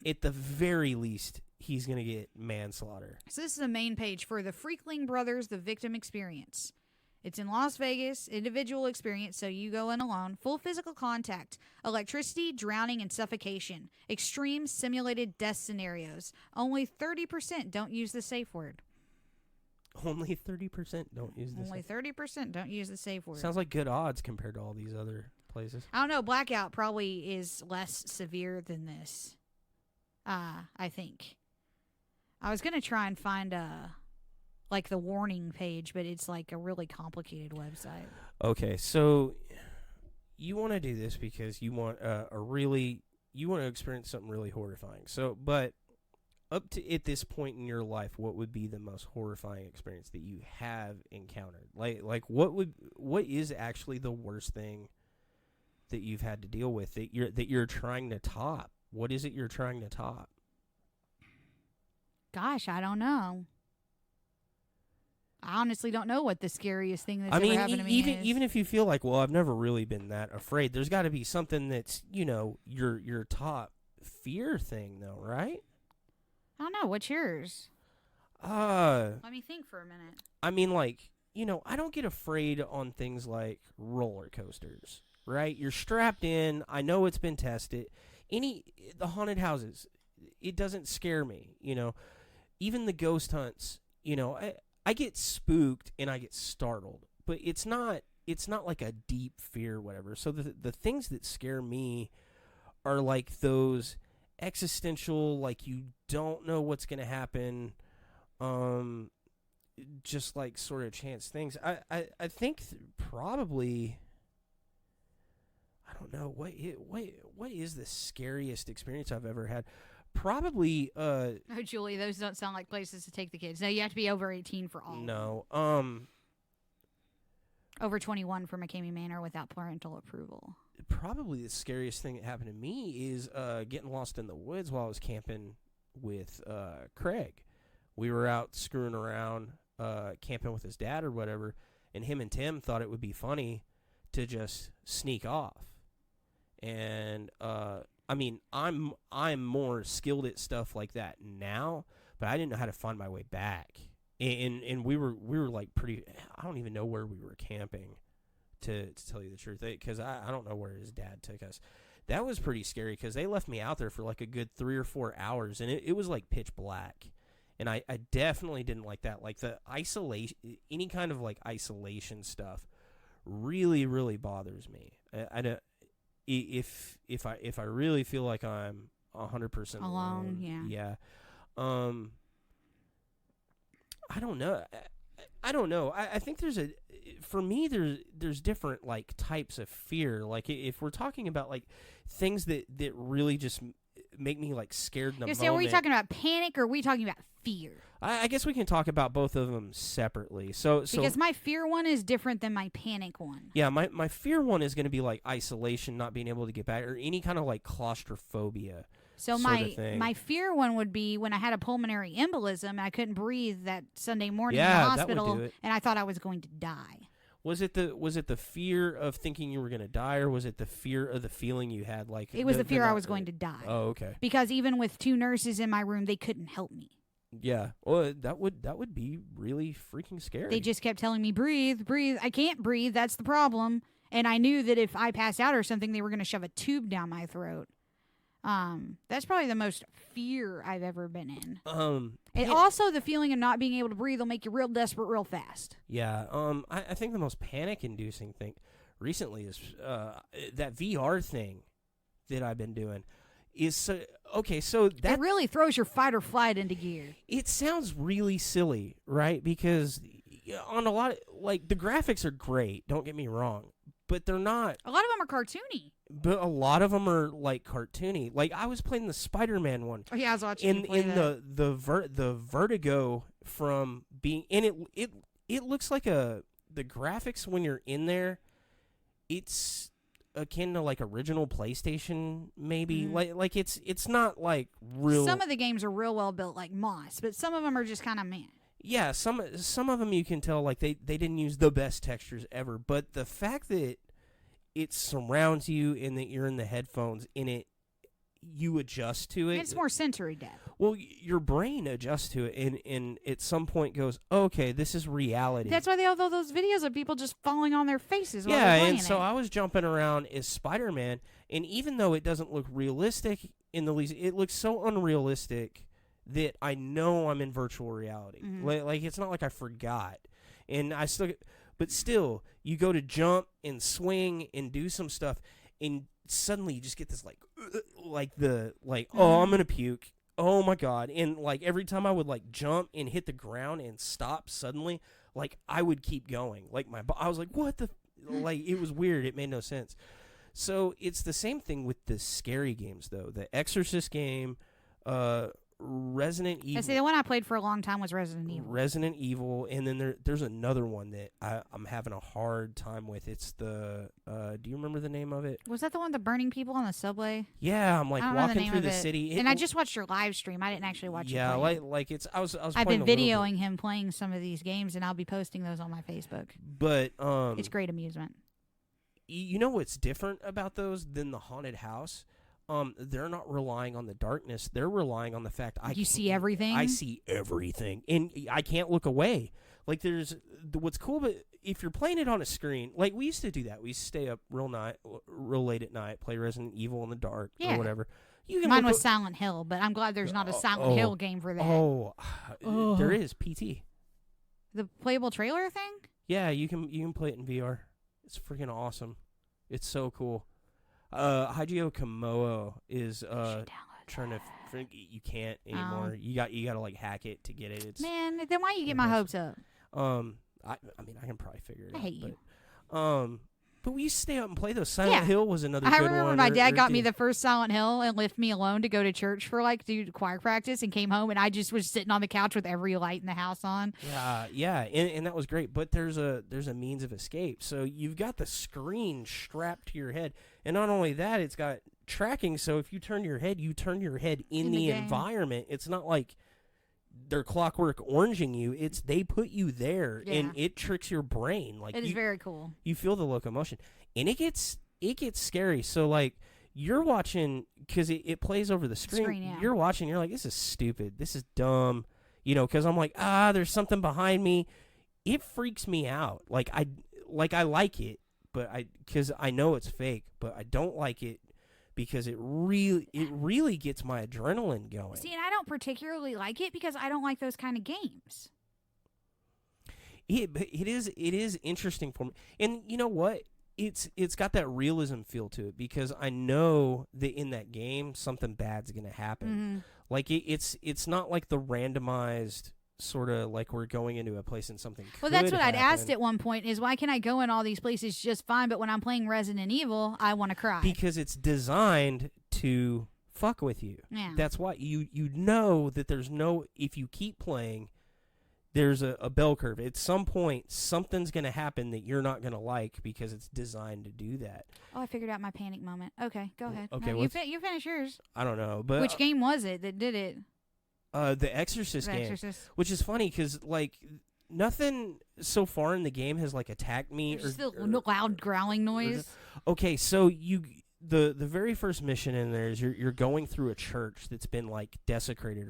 at the very least he's gonna get manslaughter. So this is the main page for the Freakling Brothers, the victim experience. It's in Las Vegas, individual experience, so you go in alone. Full physical contact, electricity, drowning, and suffocation. Extreme simulated death scenarios. Only 30% don't use the safe word. Only 30% don't use the Only 30% don't use the safe word. Sounds like good odds compared to all these other places. I don't know. Blackout probably is less severe than this, I think. I was going to try and find like the warning page, but it's like a really complicated website. Okay, so you want to do this because you want you want to experience something really horrifying. So, but up to at this point in your life, what would be the most horrifying experience that you have encountered? Like what is actually the worst thing that you've had to deal with that you're trying to top? What is it you're trying to top? Gosh, I don't know. I honestly don't know what the scariest thing that's ever happened to me is. Even if you feel like, well, I've never really been that afraid, there's got to be something that's, your top fear thing, though, right? I don't know. What's yours? Let me think for a minute. I mean, like, I don't get afraid on things like roller coasters, right? You're strapped in. I know it's been tested. The haunted houses, it doesn't scare me, Even the ghost hunts, I get spooked and I get startled, but it's not like a deep fear or whatever. So the things that scare me are like those existential, like you don't know what's going to happen, just like sort of chance things. I think probably, I don't know, what is the scariest experience I've ever had? Probably, Oh, Julie, those don't sound like places to take the kids. No, you have to be over 18 for all. No. Over 21 for McCamey Manor without parental approval. Probably the scariest thing that happened to me is getting lost in the woods while I was camping with Craig. We were out screwing around, camping with his dad or whatever, and him and Tim thought it would be funny to just sneak off. And I mean, I'm more skilled at stuff like that now, but I didn't know how to find my way back. And we were like pretty. I don't even know where we were camping, to tell you the truth, because I don't know where his dad took us. That was pretty scary because they left me out there for like a good 3 or 4 hours, and it was like pitch black. And I definitely didn't like that. Like the isolation, any kind of like isolation stuff, really really bothers me. I don't. If I really feel like I'm 100% alone, yeah. I don't know. I think for me there's different like types of fear. Like if we're talking about like things that really just make me like scared in the moment. Are we talking about panic or are we talking about fear? I guess we can talk about both of them separately. So because my fear one is different than my panic one. Yeah, my fear one is going to be like isolation, not being able to get back, or any kind of like claustrophobia. So my fear one would be when I had a pulmonary embolism and I couldn't breathe that Sunday morning in the hospital, that would do it. And I thought I was going to die. Was it the fear of thinking you were going to die, or was it the fear of the feeling you had? Like it was the fear I was going to die. Oh, okay. Because even with 2 nurses in my room, they couldn't help me. Yeah, well, that would be really freaking scary. They just kept telling me, breathe. I can't breathe. That's the problem. And I knew that if I passed out or something, they were going to shove a tube down my throat. That's probably the most fear I've ever been in. And also the feeling of not being able to breathe will make you real desperate real fast. Yeah. I think the most panic-inducing thing recently is that VR thing that I've been doing. So that it really throws your fight or flight into gear. It sounds really silly, right? Because on a lot of, like, the graphics are great, don't get me wrong, but they're not. A lot of them are cartoony. But a lot of them are like cartoony. Like I was playing the Spider-Man one. Oh yeah, I was watching the vertigo from being, and it looks like the graphics when you're in there, it's akin to like original PlayStation maybe. Like it's not like real. Some of the games are real well built like Moss, but some of them are just kind of meh. Yeah, some of them you can tell like they didn't use the best textures ever, but the fact that it surrounds you and that you're in the headphones and you adjust to it. It's more sensory depth. Well, your brain adjusts to it and at some point goes, okay, this is reality. That's why they have all those videos of people just falling on their faces while they're playing and so I was jumping around as Spider-Man, and even though it doesn't look realistic in the least, it looks so unrealistic that I know I'm in virtual reality. Like it's not like I forgot. And I still but still, you go to jump and swing and do some stuff, and suddenly you just get this oh, I'm gonna puke. Oh my god! And like every time I would like jump and hit the ground and stop suddenly, like I would keep going. Like I was like, what the? Like it was weird. It made no sense. So it's the same thing with the scary games, though. The Exorcist game, Resident Evil. I see the one I played for a long time was Resident Evil. And then there's another one that I'm having a hard time with. It's the do you remember the name of it? Was that the one with the burning people on the subway? Yeah, I'm like walking through the city. And I just watched your live stream. I didn't actually watch it. Yeah, like it's I was I've been videoing him playing some of these games, and I'll be posting those on my Facebook. But it's great amusement. You know what's different about those than the haunted house? They're not relying on the darkness. They're relying on the fact you see everything. I see everything, and I can't look away. Like what's cool, but if you're playing it on a screen, like we used to do that. We used to stay up real late at night, play Resident Evil in the dark or whatever. Mine was Silent Hill, but I'm glad there's not a Silent Hill game for that. There is PT. The playable trailer thing. Yeah, you can play it in VR. It's freaking awesome. It's so cool. Hideo Komoe is trying to. You can't anymore. You got to like hack it to get it. Man, then why you get my hopes up? I mean I can probably figure it out. I hate you. But we used to stay up and play those. Silent Hill was another good one. I remember my dad got me the first Silent Hill and left me alone to go to church for do choir practice, and came home and I just was sitting on the couch with every light in the house on. Yeah, and that was great. But there's a means of escape. So you've got the screen strapped to your head, and not only that, it's got tracking. So if you turn your head in the environment. It's not like they're clockwork oranging you. It's they put you there, and it tricks your brain. Like it is very cool. You feel the locomotion, and it gets scary. So like you're watching because it plays over the screen. You're watching. You're like, this is stupid. This is dumb. Because I'm like, there's something behind me. It freaks me out. Like I like it, but because I know it's fake, but I don't like it. Because it really gets my adrenaline going. See, and I don't particularly like it because I don't like those kind of games. It is interesting for me, and you know what? It's got that realism feel to it because I know that in that game something bad's gonna happen. Like it's not like the randomized sort of like we're going into a place and something well that's what I'd asked at one point is why can I go in all these places just fine, but when I'm playing Resident Evil I want to cry because it's designed to fuck with you. Yeah. That's why you know that there's no, if you keep playing, there's a bell curve. At some point, something's going to happen that you're not going to like because it's designed to do that. Oh, I figured out my panic moment. Okay, go ahead. Okay, No, you finish yours. I don't know. But Which game was it that did it? The Exorcist The game. Exorcist. Which is funny because, like, nothing so far in the game has, like, attacked me. There's just a loud growling noise. Okay, so the very first mission in there is you're going through a church that's been like desecrated.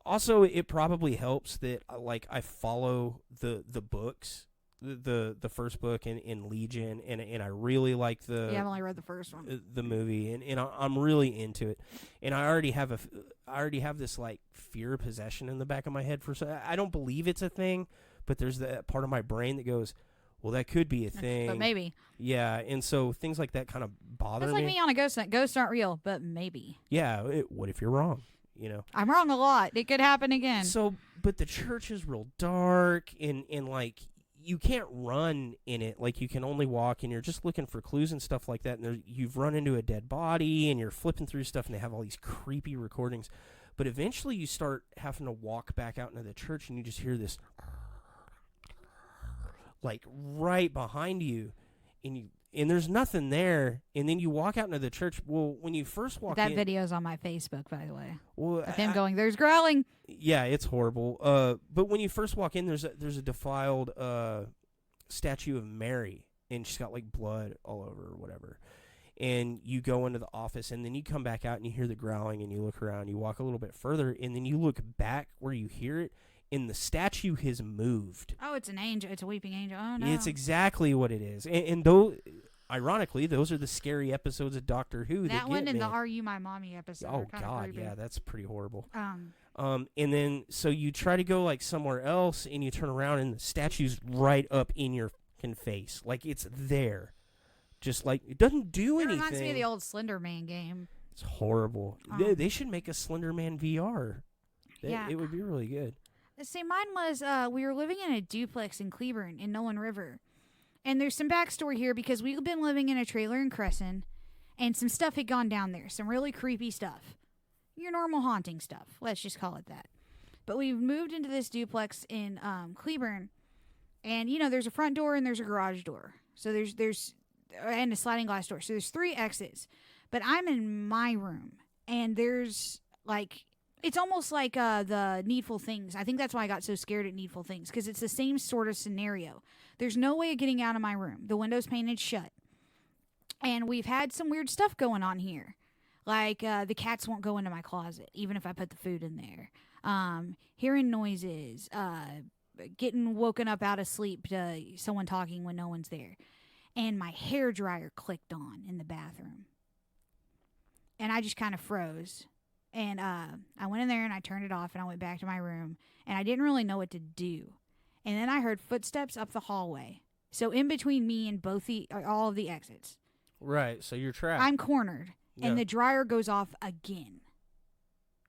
Also, it probably helps that like I follow the books, the first book in Legion, and I really like the Yeah, I've only read the first one. The movie, and I'm really into it, and I already have this like fear of possession in the back of my head I don't believe it's a thing, but there's that part of my brain that goes, well, that could be a thing. But maybe. Yeah, and so things like that kind of bother That's me. like me on a ghost hunt. Ghosts aren't real, but maybe. Yeah, what if you're wrong? You know? I'm wrong a lot. It could happen again. So, but the church is real dark, and like, you can't run in it. Like, you can only walk, and you're just looking for clues and stuff like that, and you've run into a dead body, and you're flipping through stuff, and they have all these creepy recordings. But eventually you start having to walk back out into the church, and you just hear this like right behind you, and there's nothing there, and then you walk out into the church. Well, when you first walk in, that video's on my Facebook, by the way. well, Of him going, there's growling. yeah, it's horrible. But when you first walk in, there's a defiled statue of Mary, and she's got like blood all over or whatever. And you go into the office, and then you come back out, and you hear the growling, and you look around, you walk a little bit further, and then you look back where you hear it, and the statue has moved. Oh, it's an angel. It's a weeping angel. Oh, no. It's exactly what it is. And though, ironically, those are the scary episodes of Doctor Who. That that one get and me. the Are You My Mommy episode. Oh, are kinda God, creepy. yeah, that's pretty horrible. Um, And then, so you try to go, like, somewhere else, and you turn around, and the statue's right up in your fucking face. Like, it's there. Just, like, it doesn't do it anything. reminds me of the old Slender Man game. It's horrible. They should make a Slender Man VR. Yeah. It would be really good. See, mine was, we were living in a duplex in Cleburne, in Nolan River. And there's some backstory here because we've been living in a trailer in Crescent, and some stuff had gone down there. Some really creepy stuff. Your normal haunting stuff. Let's just call it that. But we've moved into this duplex in Cleburne, and, you know, there's a front door and there's a garage door. So there's and a sliding glass door. So there's 3 exits. But I'm in my room, and there's, like... It's almost like the Needful Things. I think that's why I got so scared at Needful Things, because it's the same sort of scenario. There's no way of getting out of my room. The window's painted shut. And we've had some weird stuff going on here. Like, the cats won't go into my closet, even if I put the food in there. Hearing noises. Getting woken up out of sleep to someone talking when no one's there. And my hairdryer clicked on in the bathroom. And I just kind of froze. And I went in there and I turned it off and I went back to my room. And I didn't really know what to do. And then I heard footsteps up the hallway. So in between me and all of the exits. Right, so you're trapped. I'm cornered. Yeah. And the dryer goes off again.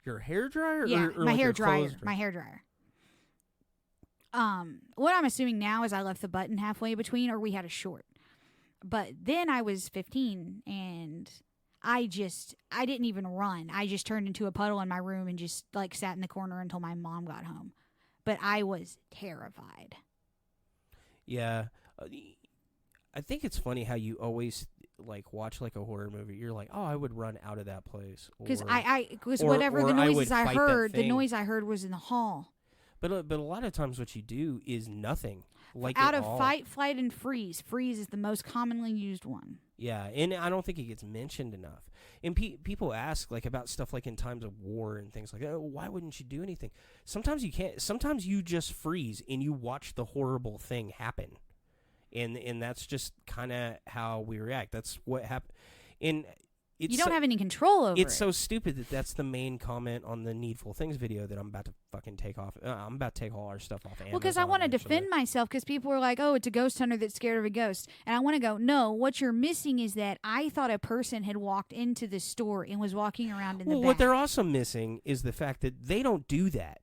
Your hair dryer? Yeah, or my like hair your dryer. clothes dryer? My hair dryer. What I'm assuming now is I left the button halfway between, or we had a short. But then I was 15 and... I didn't even run. I just turned into a puddle in my room and just, like, sat in the corner until my mom got home. But I was terrified. Yeah. I think it's funny how you always, like, watch, like, a horror movie. You're like, oh, I would run out of that place. Because or- whatever or the I noises would I fight that heard, the thing. noise I heard was in the hall. But a lot of times what you do is nothing. Like Out at of all. fight, flight, and freeze. Freeze is the most commonly used one. Yeah, and I don't think it gets mentioned enough. And people ask, like, about stuff like in times of war and things like that. Oh, why wouldn't you do anything? Sometimes you can't. Sometimes you just freeze and you watch the horrible thing happen. And that's just kind of how we react. That's what happened. And You don't have any control over it. It's so stupid that that's the main comment on the Needful Things video that I'm about to fucking take off. I'm about to take all our stuff off Amazon. Well, because I want to eventually. defend myself, because people are like, oh, it's a ghost hunter that's scared of a ghost. And I want to go, no, what you're missing is that I thought a person had walked into the store and was walking around in the back. What they're also missing is the fact that they don't do that.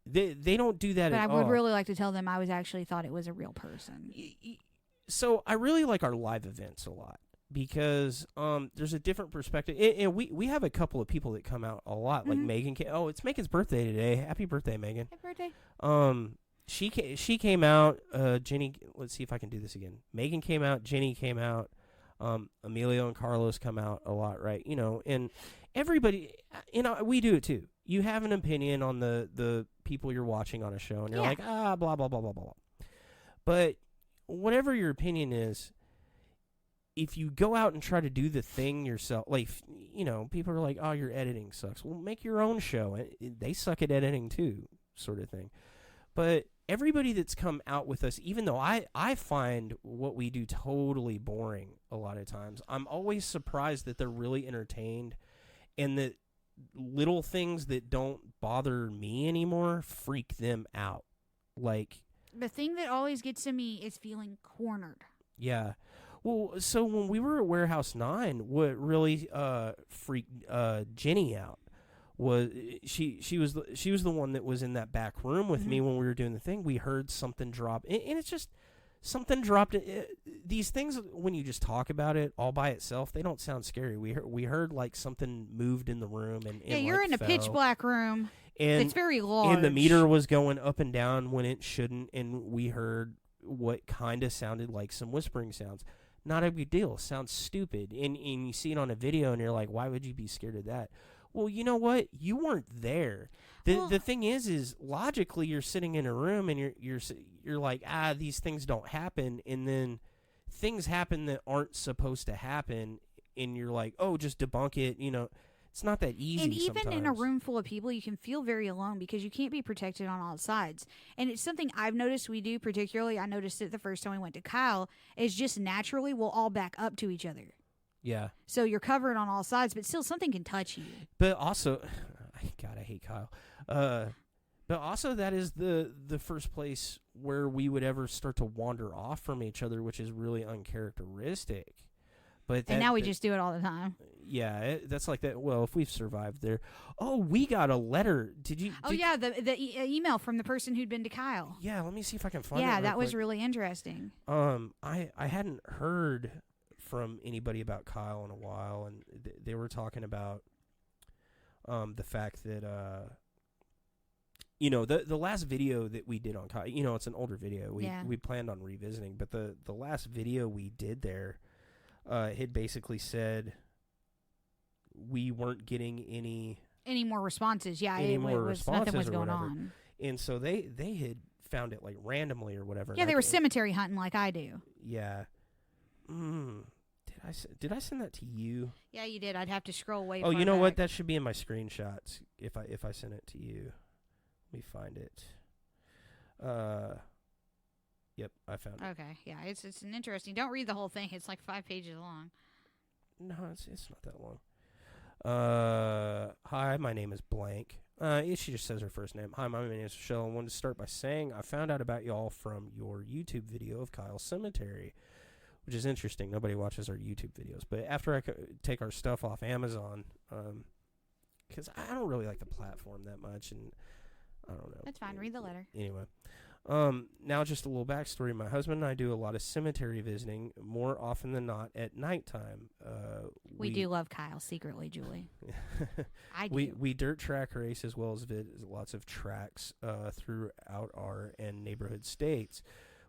They don't do that But at I all. would really like to tell them I actually thought it was a real person. So I really like our live events a lot. because there's a different perspective, and we have a couple of people that come out a lot, like Megan. It's Megan's birthday today. Happy birthday, Megan! Happy birthday. She came out. Jenny, let's see if I can do this again. Megan came out. Jenny came out. Emilio and Carlos come out a lot, right? And everybody, we do it too. You have an opinion on the people you're watching on a show, and you're like, blah blah blah blah blah blah. But whatever your opinion is, if you go out and try to do the thing yourself, like, people are like, oh, your editing sucks. Well, make your own show. They suck at editing too, sort of thing. But everybody that's come out with us, even though I find what we do totally boring a lot of times, I'm always surprised that they're really entertained, and that little things that don't bother me anymore freak them out. Like, the thing that always gets to me is feeling cornered. Yeah. Well, so when we were at Warehouse 9, what really freaked Jenny out was she was the one that was in that back room with me when we were doing the thing. We heard something drop, and it's just something dropped. These things, when you just talk about it all by itself, they don't sound scary. We heard like something moved in the room, and you're like in a pitch black room. And it's very large, and the meter was going up and down when it shouldn't, and we heard what kind of sounded like some whispering sounds. Not a big deal. Sounds stupid. And you see it on a video, and you're like, why would you be scared of that? Well, you know what? You weren't there. The thing is logically you're sitting in a room, and you're like, these things don't happen, and then things happen that aren't supposed to happen, and you're like, oh, just debunk it. It's not that easy. And even sometimes. in a room full of people, you can feel very alone because you can't be protected on all sides. And it's something I've noticed we do, particularly I noticed it the first time we went to Kyle, is just naturally we'll all back up to each other. Yeah. So you're covered on all sides, but still something can touch you. But also, God, I hate Kyle. But also that is the first place where we would ever start to wander off from each other, which is really uncharacteristic. And now we just do it all the time. Yeah, that's like that. Well, if we've survived there. Oh, we got a letter. Did you? The email from the person who'd been to Kyle. Yeah, let me see if I can find it. Yeah, that was really interesting. I hadn't heard from anybody about Kyle in a while, and they were talking about the fact that the last video that we did on Kyle, it's an older video. We planned on revisiting, but the last video we did there had basically said we weren't getting any more responses. Yeah, nothing was going on. And so they had found it like randomly or whatever. Yeah, they were cemetery hunting like I do. Yeah. Did I send that to you? Yeah, you did. I'd have to scroll way. Oh, you know back. what? That should be in my screenshots if I send it to you. Let me find it. Yep, I found it. Okay, yeah, it's an interesting. Don't read the whole thing. It's like 5 pages long. No, it's not that long. Hi, my name is blank. She just says her first name. Hi, my name is Michelle. I wanted to start by saying I found out about y'all from your YouTube video of Kyle's Cemetery, which is interesting. Nobody watches our YouTube videos. But after I take our stuff off Amazon, because I don't really like the platform that much, and I don't know. That's fine. Read the letter. Anyway. Now just a little backstory. My husband and I do a lot of cemetery visiting, more often than not at nighttime. We do love Kyle secretly, Julie. I do. We dirt track race as well as lots of tracks throughout our and neighborhood states.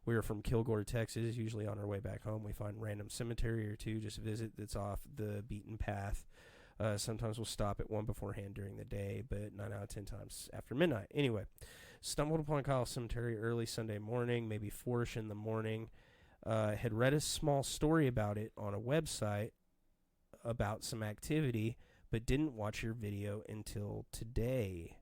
We are from Kilgore, Texas. Usually on our way back home, we find random cemetery or two, just visit that's off the beaten path. Sometimes we'll stop at one beforehand during the day, but 9 out of 10 times after midnight. Anyway, stumbled upon Kyle's Cemetery early Sunday morning, maybe 4-ish in the morning. Had read a small story about it on a website about some activity, but didn't watch your video until today.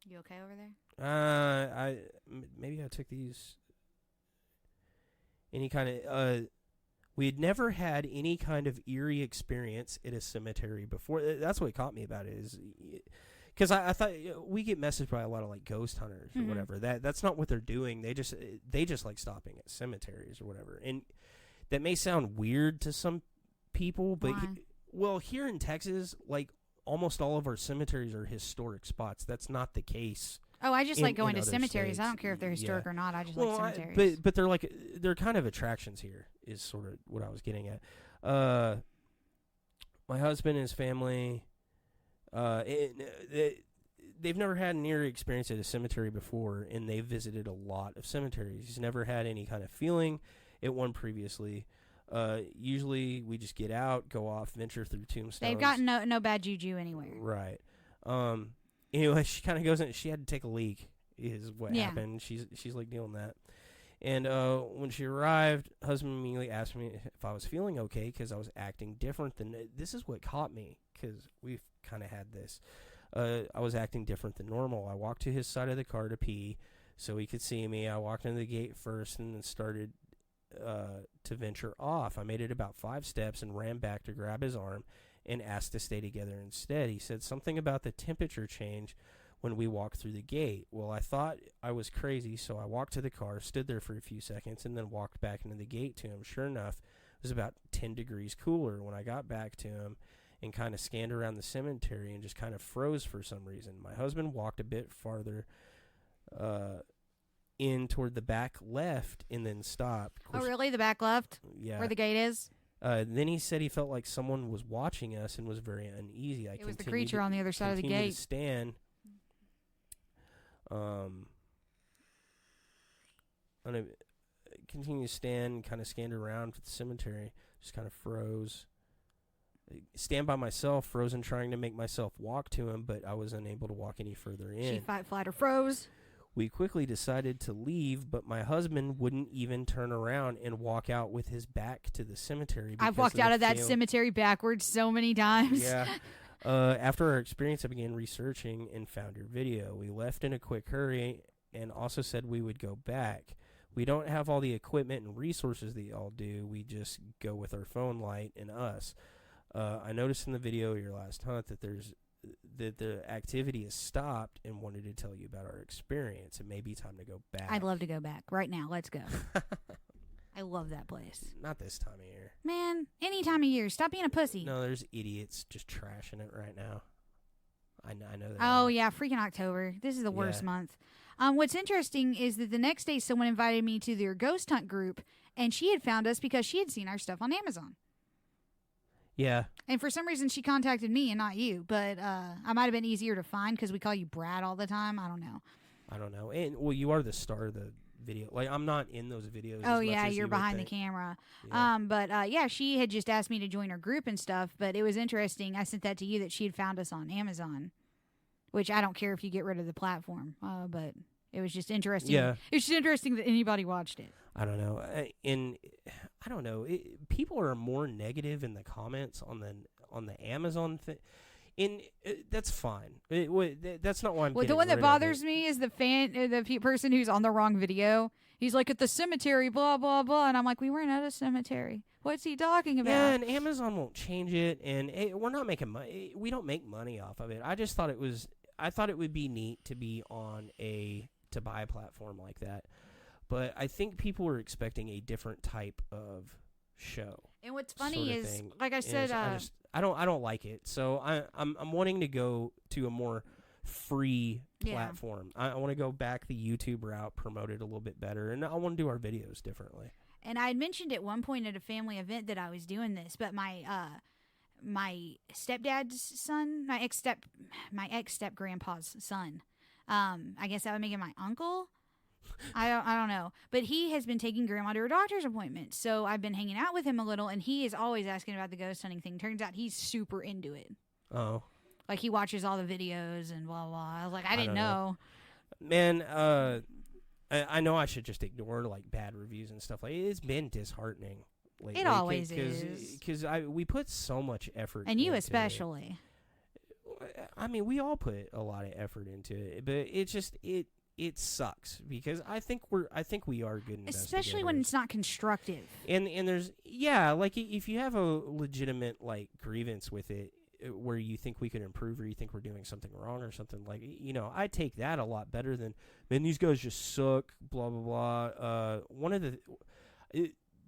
You okay over there? Maybe I took these. Any kind of we had never had any kind of eerie experience at a cemetery before. That's what caught me about it, is because I thought we get messaged by a lot of like ghost hunters or whatever. That's not what they're doing. They just like stopping at cemeteries or whatever. And that may sound weird to some people, but here in Texas, like almost all of our cemeteries are historic spots. That's not the case. Oh, I just like going in to other cemeteries. I states. don't care if they're historic Yeah. or not. I just Well, like cemeteries. but they're kind of attractions here. Is sort of what I was getting at. My husband and his family, they've never had near experience at a cemetery before, and they've visited a lot of cemeteries. He's never had any kind of feeling at one previously. Usually, we just get out, go off, venture through tombstones. They've got no bad juju anywhere. Right. Anyway, she kind of goes in. She had to take a leak. Is what Yeah. happened. She's like dealing that. And when she arrived, husband immediately asked me if I was feeling okay because I was acting different than. This is what caught me because we've kind of had this. I was acting different than normal. I walked to his side of the car to pee so he could see me. I walked into the gate first and then started to venture off. I made it about 5 steps and ran back to grab his arm and asked to stay together instead. He said something about the temperature change when we walked through the gate. Well, I thought I was crazy, so I walked to the car, stood there for a few seconds, and then walked back into the gate to him. Sure enough, it was about 10 degrees cooler. When I got back to him and kind of scanned around the cemetery and just kind of froze for some reason, my husband walked a bit farther in toward the back left and then stopped. Oh, really? The back left? Yeah. Where the gate is? Then he said he felt like someone was watching us and was very uneasy. It was the creature on the other side of the continued gate. to stand. And I continued to stand, kind of scanned around for the cemetery, just kind of froze. Stand by myself, frozen, trying to make myself walk to him, but I was unable to walk any further in. She fight, flight, or froze. We quickly decided to leave, but my husband wouldn't even turn around and walk out with his back to the cemetery. I've walked out of that cemetery backwards so many times. Yeah. After our experience, I began researching and found your video. We left in a quick hurry and also said we would go back. We don't have all the equipment and resources that y'all do. We just go with our phone light and us. I noticed in the video of your last hunt that the activity has stopped and wanted to tell you about our experience. It may be time to go back. I'd love to go back right now. Let's go. I love that place. Not this time of year. Man, any time of year. Stop being a pussy. No, there's idiots just trashing it right now. I know that. Oh, yeah, freaking October. This is the worst month. What's interesting is that the next day someone invited me to their ghost hunt group, and she had found us because she had seen our stuff on Amazon. Yeah. And for some reason, she contacted me and not you. But I might have been easier to find because we call you Brad all the time. I don't know. And, well, you are the star of the video. Like, I'm not in those videos. Oh, as much yeah, as you're you would behind the think. camera. Yeah. But yeah, she had just asked me to join her group and stuff. But it was interesting. I sent that to you that she had found us on Amazon, which I don't care if you get rid of the platform. But it was just interesting. Yeah. It's just interesting that anybody watched it. I don't know. I don't know. People are more negative in the comments on the Amazon thing. That's fine. That's not why I'm. Well, the one that bothers me is the person who's on the wrong video. He's like at the cemetery, blah blah blah, and I'm like, we weren't at a cemetery. What's he talking about? Yeah, and Amazon won't change it, and we're not making money. We don't make money off of it. I just thought I thought it would be neat to be on to buy a platform like that. But I think people are expecting a different type of show. And what's funny sort of is, thing. like I said, I don't like it. So I'm wanting to go to a more free platform. I want to go back the YouTube route, promote it a little bit better, and I want to do our videos differently. And I had mentioned at one point at a family event that I was doing this, but my stepdad's son, my ex step grandpa's son, I guess that would make him my uncle. I don't know, but he has been taking grandma to her doctor's appointment, so I've been hanging out with him a little, and he is always asking about the ghost hunting thing. Turns out he's super into it. Oh, like he watches all the videos and blah blah. I was like, I didn't know. Man, I know I should just ignore like bad reviews and stuff like. It's been disheartening lately. It always is because we put so much effort, and you into especially. I mean, we all put a lot of effort into it, but it's just it sucks because I think we are good investigators. Especially when it's not constructive. And there's like if you have a legitimate like grievance with it where you think we could improve or you think we're doing something wrong or something, like, I take that a lot better than, man, these guys just suck, blah blah blah. One of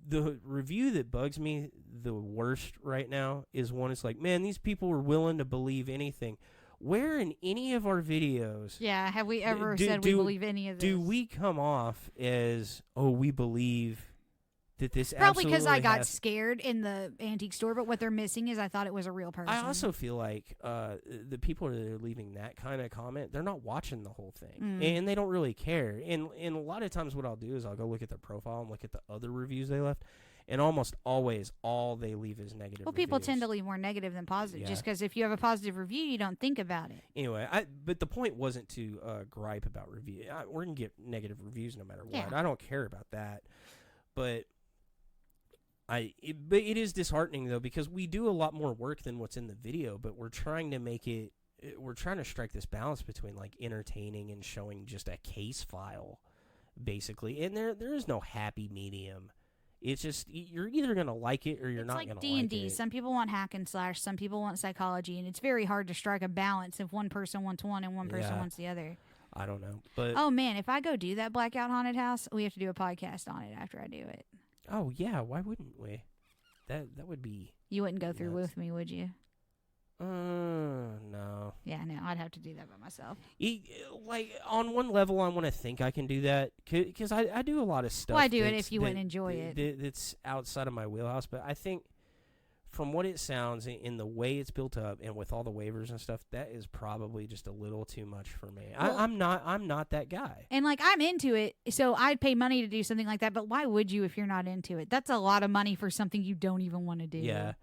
the review that bugs me the worst right now is one. It's like, man, these people were willing to believe anything. where in any of our videos Yeah, have we ever do- said do- we believe any of this? do we come off as, oh, we believe that this Probably because I absolutely got has- scared in the antique store, but what they're missing is I thought it was a real person. I also feel like the people that are leaving that kind of comment, they're not watching the whole thing, and they don't really care. And a lot of times what I'll do is I'll go look at their profile and look at the other reviews they left, and almost always all they leave is negative Well, people reviews. tend to leave more negative than positive, Yeah. just because if you have a positive review, you don't think about it. Anyway, but the point wasn't to gripe about review. We're going to get negative reviews no matter what. Yeah. I don't care about that. But but it is disheartening, though, because we do a lot more work than what's in the video, but we're trying to make it, we're trying to strike this balance between, like, entertaining and showing just a case file, basically. And there is no happy medium. It's just, you're either going to like it or you're not going to like it. It's like D&D. Some people want hack and slash, some people want psychology, and it's very hard to strike a balance if one person wants one and one person Yeah. wants the other. I don't know. But Oh, man, if I go do that Blackout Haunted House, we have to do a podcast on it after I do it. oh, yeah, why wouldn't we? That would be... You wouldn't go through Nuts. with me, would you? No. Yeah, no, I'd have to do that by myself. Like, on one level, I want to think I can do that, because I do a lot of stuff. Well, I do it that's- if you wouldn't enjoy it. That's outside of my wheelhouse, but I think from what it sounds, in the way it's built up, and with all the waivers and stuff, that is probably just a little too much for me. Well- I'm not that guy. And, like, I'm into it, so I'd pay money to do something like that, but why would you if you're not into it? That's a lot of money for something you don't even want to do. Yeah,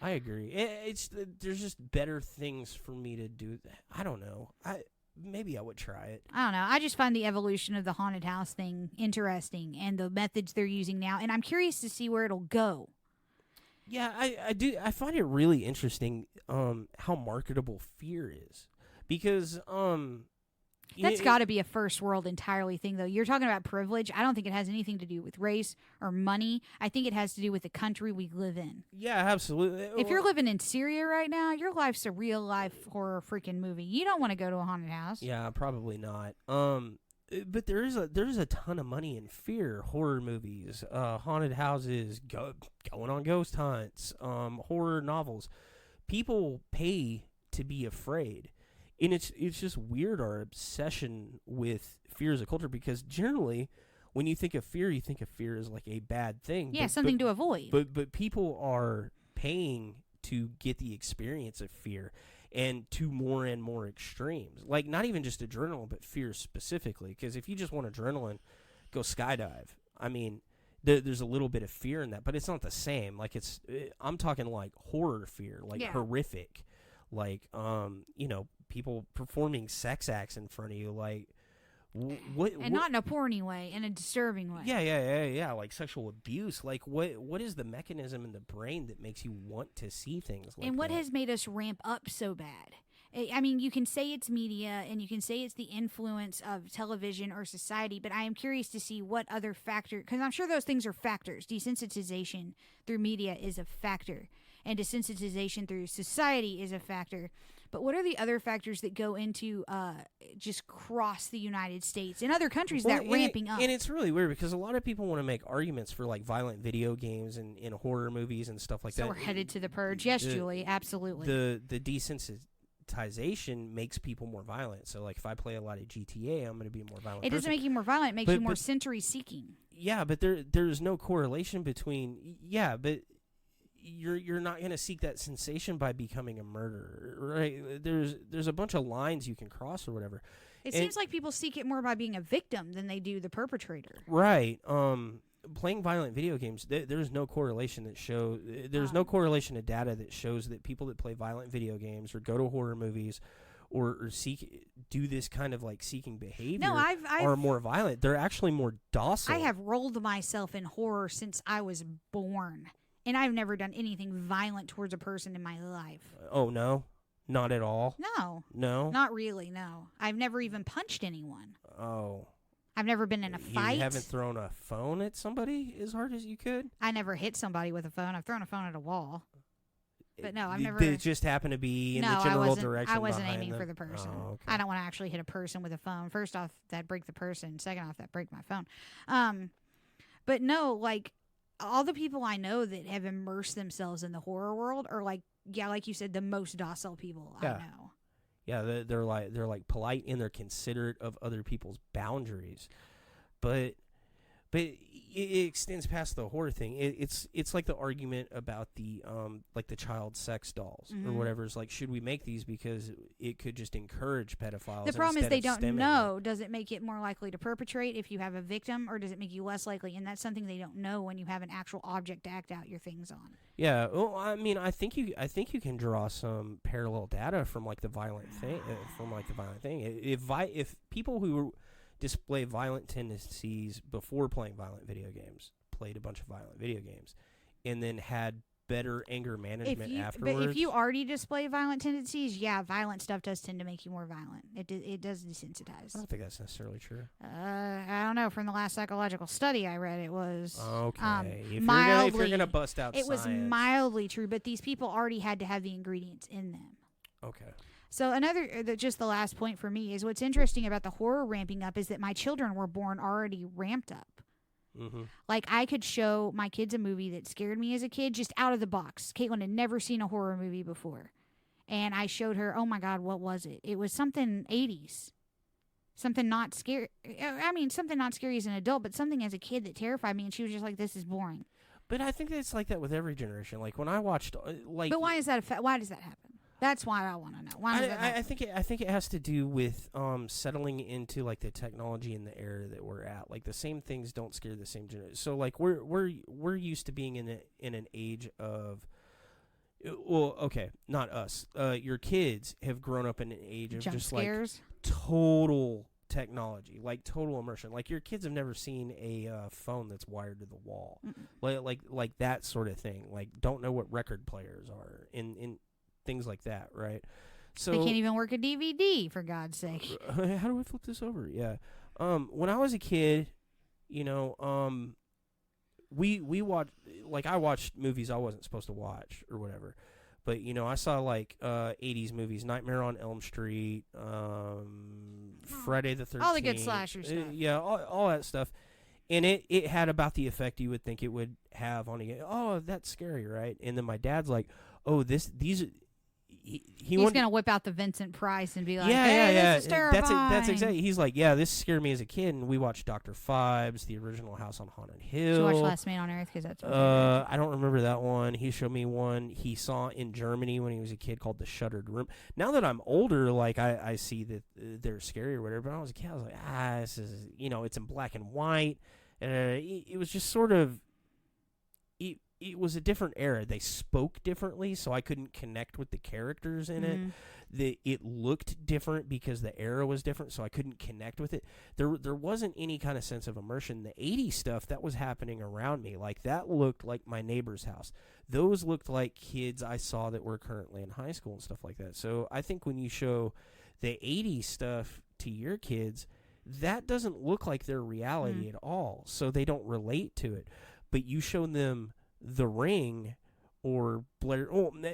I agree. It's there's just better things for me to do. I don't know. Maybe I would try it. I don't know. I just find the evolution of the haunted house thing interesting and the methods they're using now, and I'm curious to see where it'll go. Yeah, I do. I find it really interesting how marketable fear is, because That's got to be a first world entirely thing, though. You're talking about privilege. I don't think it has anything to do with race or money. I think it has to do with the country we live in. Yeah, absolutely. If you're living in Syria right now, your life's a real life horror freaking movie. You don't want to go to a haunted house. Yeah, probably not. But there is a ton of money in fear. Horror movies, haunted houses, going on ghost hunts, horror novels. People pay to be afraid, and it's just weird, our obsession with fear as a culture, because generally, when you think of fear as like a bad thing. Yeah, something to avoid. But people are paying to get the experience of fear, and to more and more extremes. Like, not even just adrenaline, but fear specifically. Because if you just want adrenaline, go skydive. I mean, there's a little bit of fear in that, but it's not the same. Like, I'm talking like horror fear, like horrific. Like, people performing sex acts in front of you. Like, not in a porny way, in a disturbing way. Yeah. Like sexual abuse. Like, what is the mechanism in the brain that makes you want to see things like that? And what has made us ramp up so bad? I mean, you can say it's media, and you can say it's the influence of television or society, but I am curious to see what other factor, because I'm sure those things are factors. Desensitization through media is a factor, and desensitization through society is a factor. But what are the other factors that go into just cross the United States and other countries that ramping up? And it's really weird, because a lot of people want to make arguments for, like, violent video games and horror movies and stuff like that. So we're headed to the purge. Yes, Julie, absolutely. The desensitization makes people more violent. So, like, if I play a lot of GTA, I'm going to be a more violent It doesn't person. make you more violent. It makes you more century-seeking. Yeah, but there's no correlation between... Yeah, but... You're not going to seek that sensation by becoming a murderer, right? There's a bunch of lines you can cross or whatever. It seems like people seek it more by being a victim than they do the perpetrator. Right. Playing violent video games, there's no correlation that shows. There's no correlation to data that shows that people that play violent video games or go to horror movies or do this kind of like seeking behavior are more violent. They're actually more docile. I have rolled myself in horror since I was born. And I've never done anything violent towards a person in my life. Oh, no? Not at all? No. No? Not really, no. I've never even punched anyone. Oh. I've never been in a fight. You haven't thrown a phone at somebody as hard as you could? I never hit somebody with a phone. I've thrown a phone at a wall. But no, I've never... Did it just happen to be in the general direction I wasn't behind aiming them? for the person. Oh, okay. I don't want to actually hit a person with a phone. First off, that'd break the person. Second off, that'd break my phone. But no, like... all the people I know that have immersed themselves in the horror world are like you said, the most docile people I know. Yeah, they're like polite and they're considerate of other people's boundaries, but it extends past the horror thing. It's like the argument about the like the child sex dolls or whatever. It's like, should we make these because it could just encourage pedophiles? The problem is instead they of don't stemming know. Does it make it more likely to perpetrate if you have a victim, or does it make you less likely? And that's something they don't know when you have an actual object to act out your things on. Yeah, well, I mean, I think you can draw some parallel data from like the violent thing, If people who display violent tendencies before playing violent video games played a bunch of violent video games, and then had better anger management afterwards. But if you already display violent tendencies, yeah, violent stuff does tend to make you more violent. It does desensitize. I don't think that's necessarily true. I don't know. From the last psychological study I read, it was okay. If mildly. You're gonna bust out, it was science. mildly true, but these people already had to have the ingredients in them. Okay. So just the last point for me is what's interesting about the horror ramping up is that my children were born already ramped up. Mm-hmm. Like, I could show my kids a movie that scared me as a kid just out of the box. Caitlin had never seen a horror movie before. And I showed her, oh my God, what was it? It was something 80s. Something not scary. I mean, something not scary as an adult, but something as a kid that terrified me. And she was just like, this is boring. But I think it's like that with every generation. Like, when I watched, But why does that happen? That's why I want to know. Why does that happen? I think it has to do with settling into like the technology and the era that we're at. Like, the same things don't scare the same generation. So like we're used to being in an age of, well, okay, not us. Your kids have grown up in an age of Jump just scares. Like total technology, like total immersion. Like, your kids have never seen a phone that's wired to the wall, like that sort of thing. Like, don't know what record players are in things like that, right? So They can't even work a DVD, for God's sake. How do I flip this over? Yeah. When I was a kid, we watched, like, I watched movies I wasn't supposed to watch or whatever. But, I saw, like, 80s movies, Nightmare on Elm Street, Friday the 13th. All the good slasher stuff. Yeah, all that stuff. And it had about the effect you would think it would have on you. Oh, that's scary, right? And then my dad's like, oh, these... He's going to whip out the Vincent Price and be like, yeah, hey, yeah. this is terrifying. That's exactly. He's like, yeah, this scared me as a kid, and we watched Dr. Phibes, the original House on Haunted Hill. Did you watch Last Man on Earth? Because that's I don't remember that one. He showed me one he saw in Germany when he was a kid called The Shuttered Room. Now that I'm older, like, I see that they're scary or whatever, but when I was a kid, I was like, this is, it's in black and white. It was just sort of... It was a different era. They spoke differently, so I couldn't connect with the characters in it. It looked different because the era was different, so I couldn't connect with it. There wasn't any kind of sense of immersion. The 80s stuff that was happening around me, like, that looked like my neighbor's house. Those looked like kids I saw that were currently in high school and stuff like that. So I think when you show the 80s stuff to your kids, that doesn't look like their reality at all, so they don't relate to it. But you show them The Ring or Blair,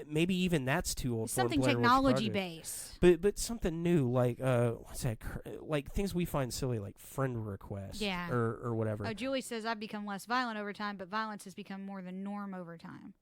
maybe even that's too old. Something for Blair Witch technology Project. based. But something new, like what's that? Like things we find silly, like friend request, or whatever. Oh, Julie says I've become less violent over time, but violence has become more the norm over time.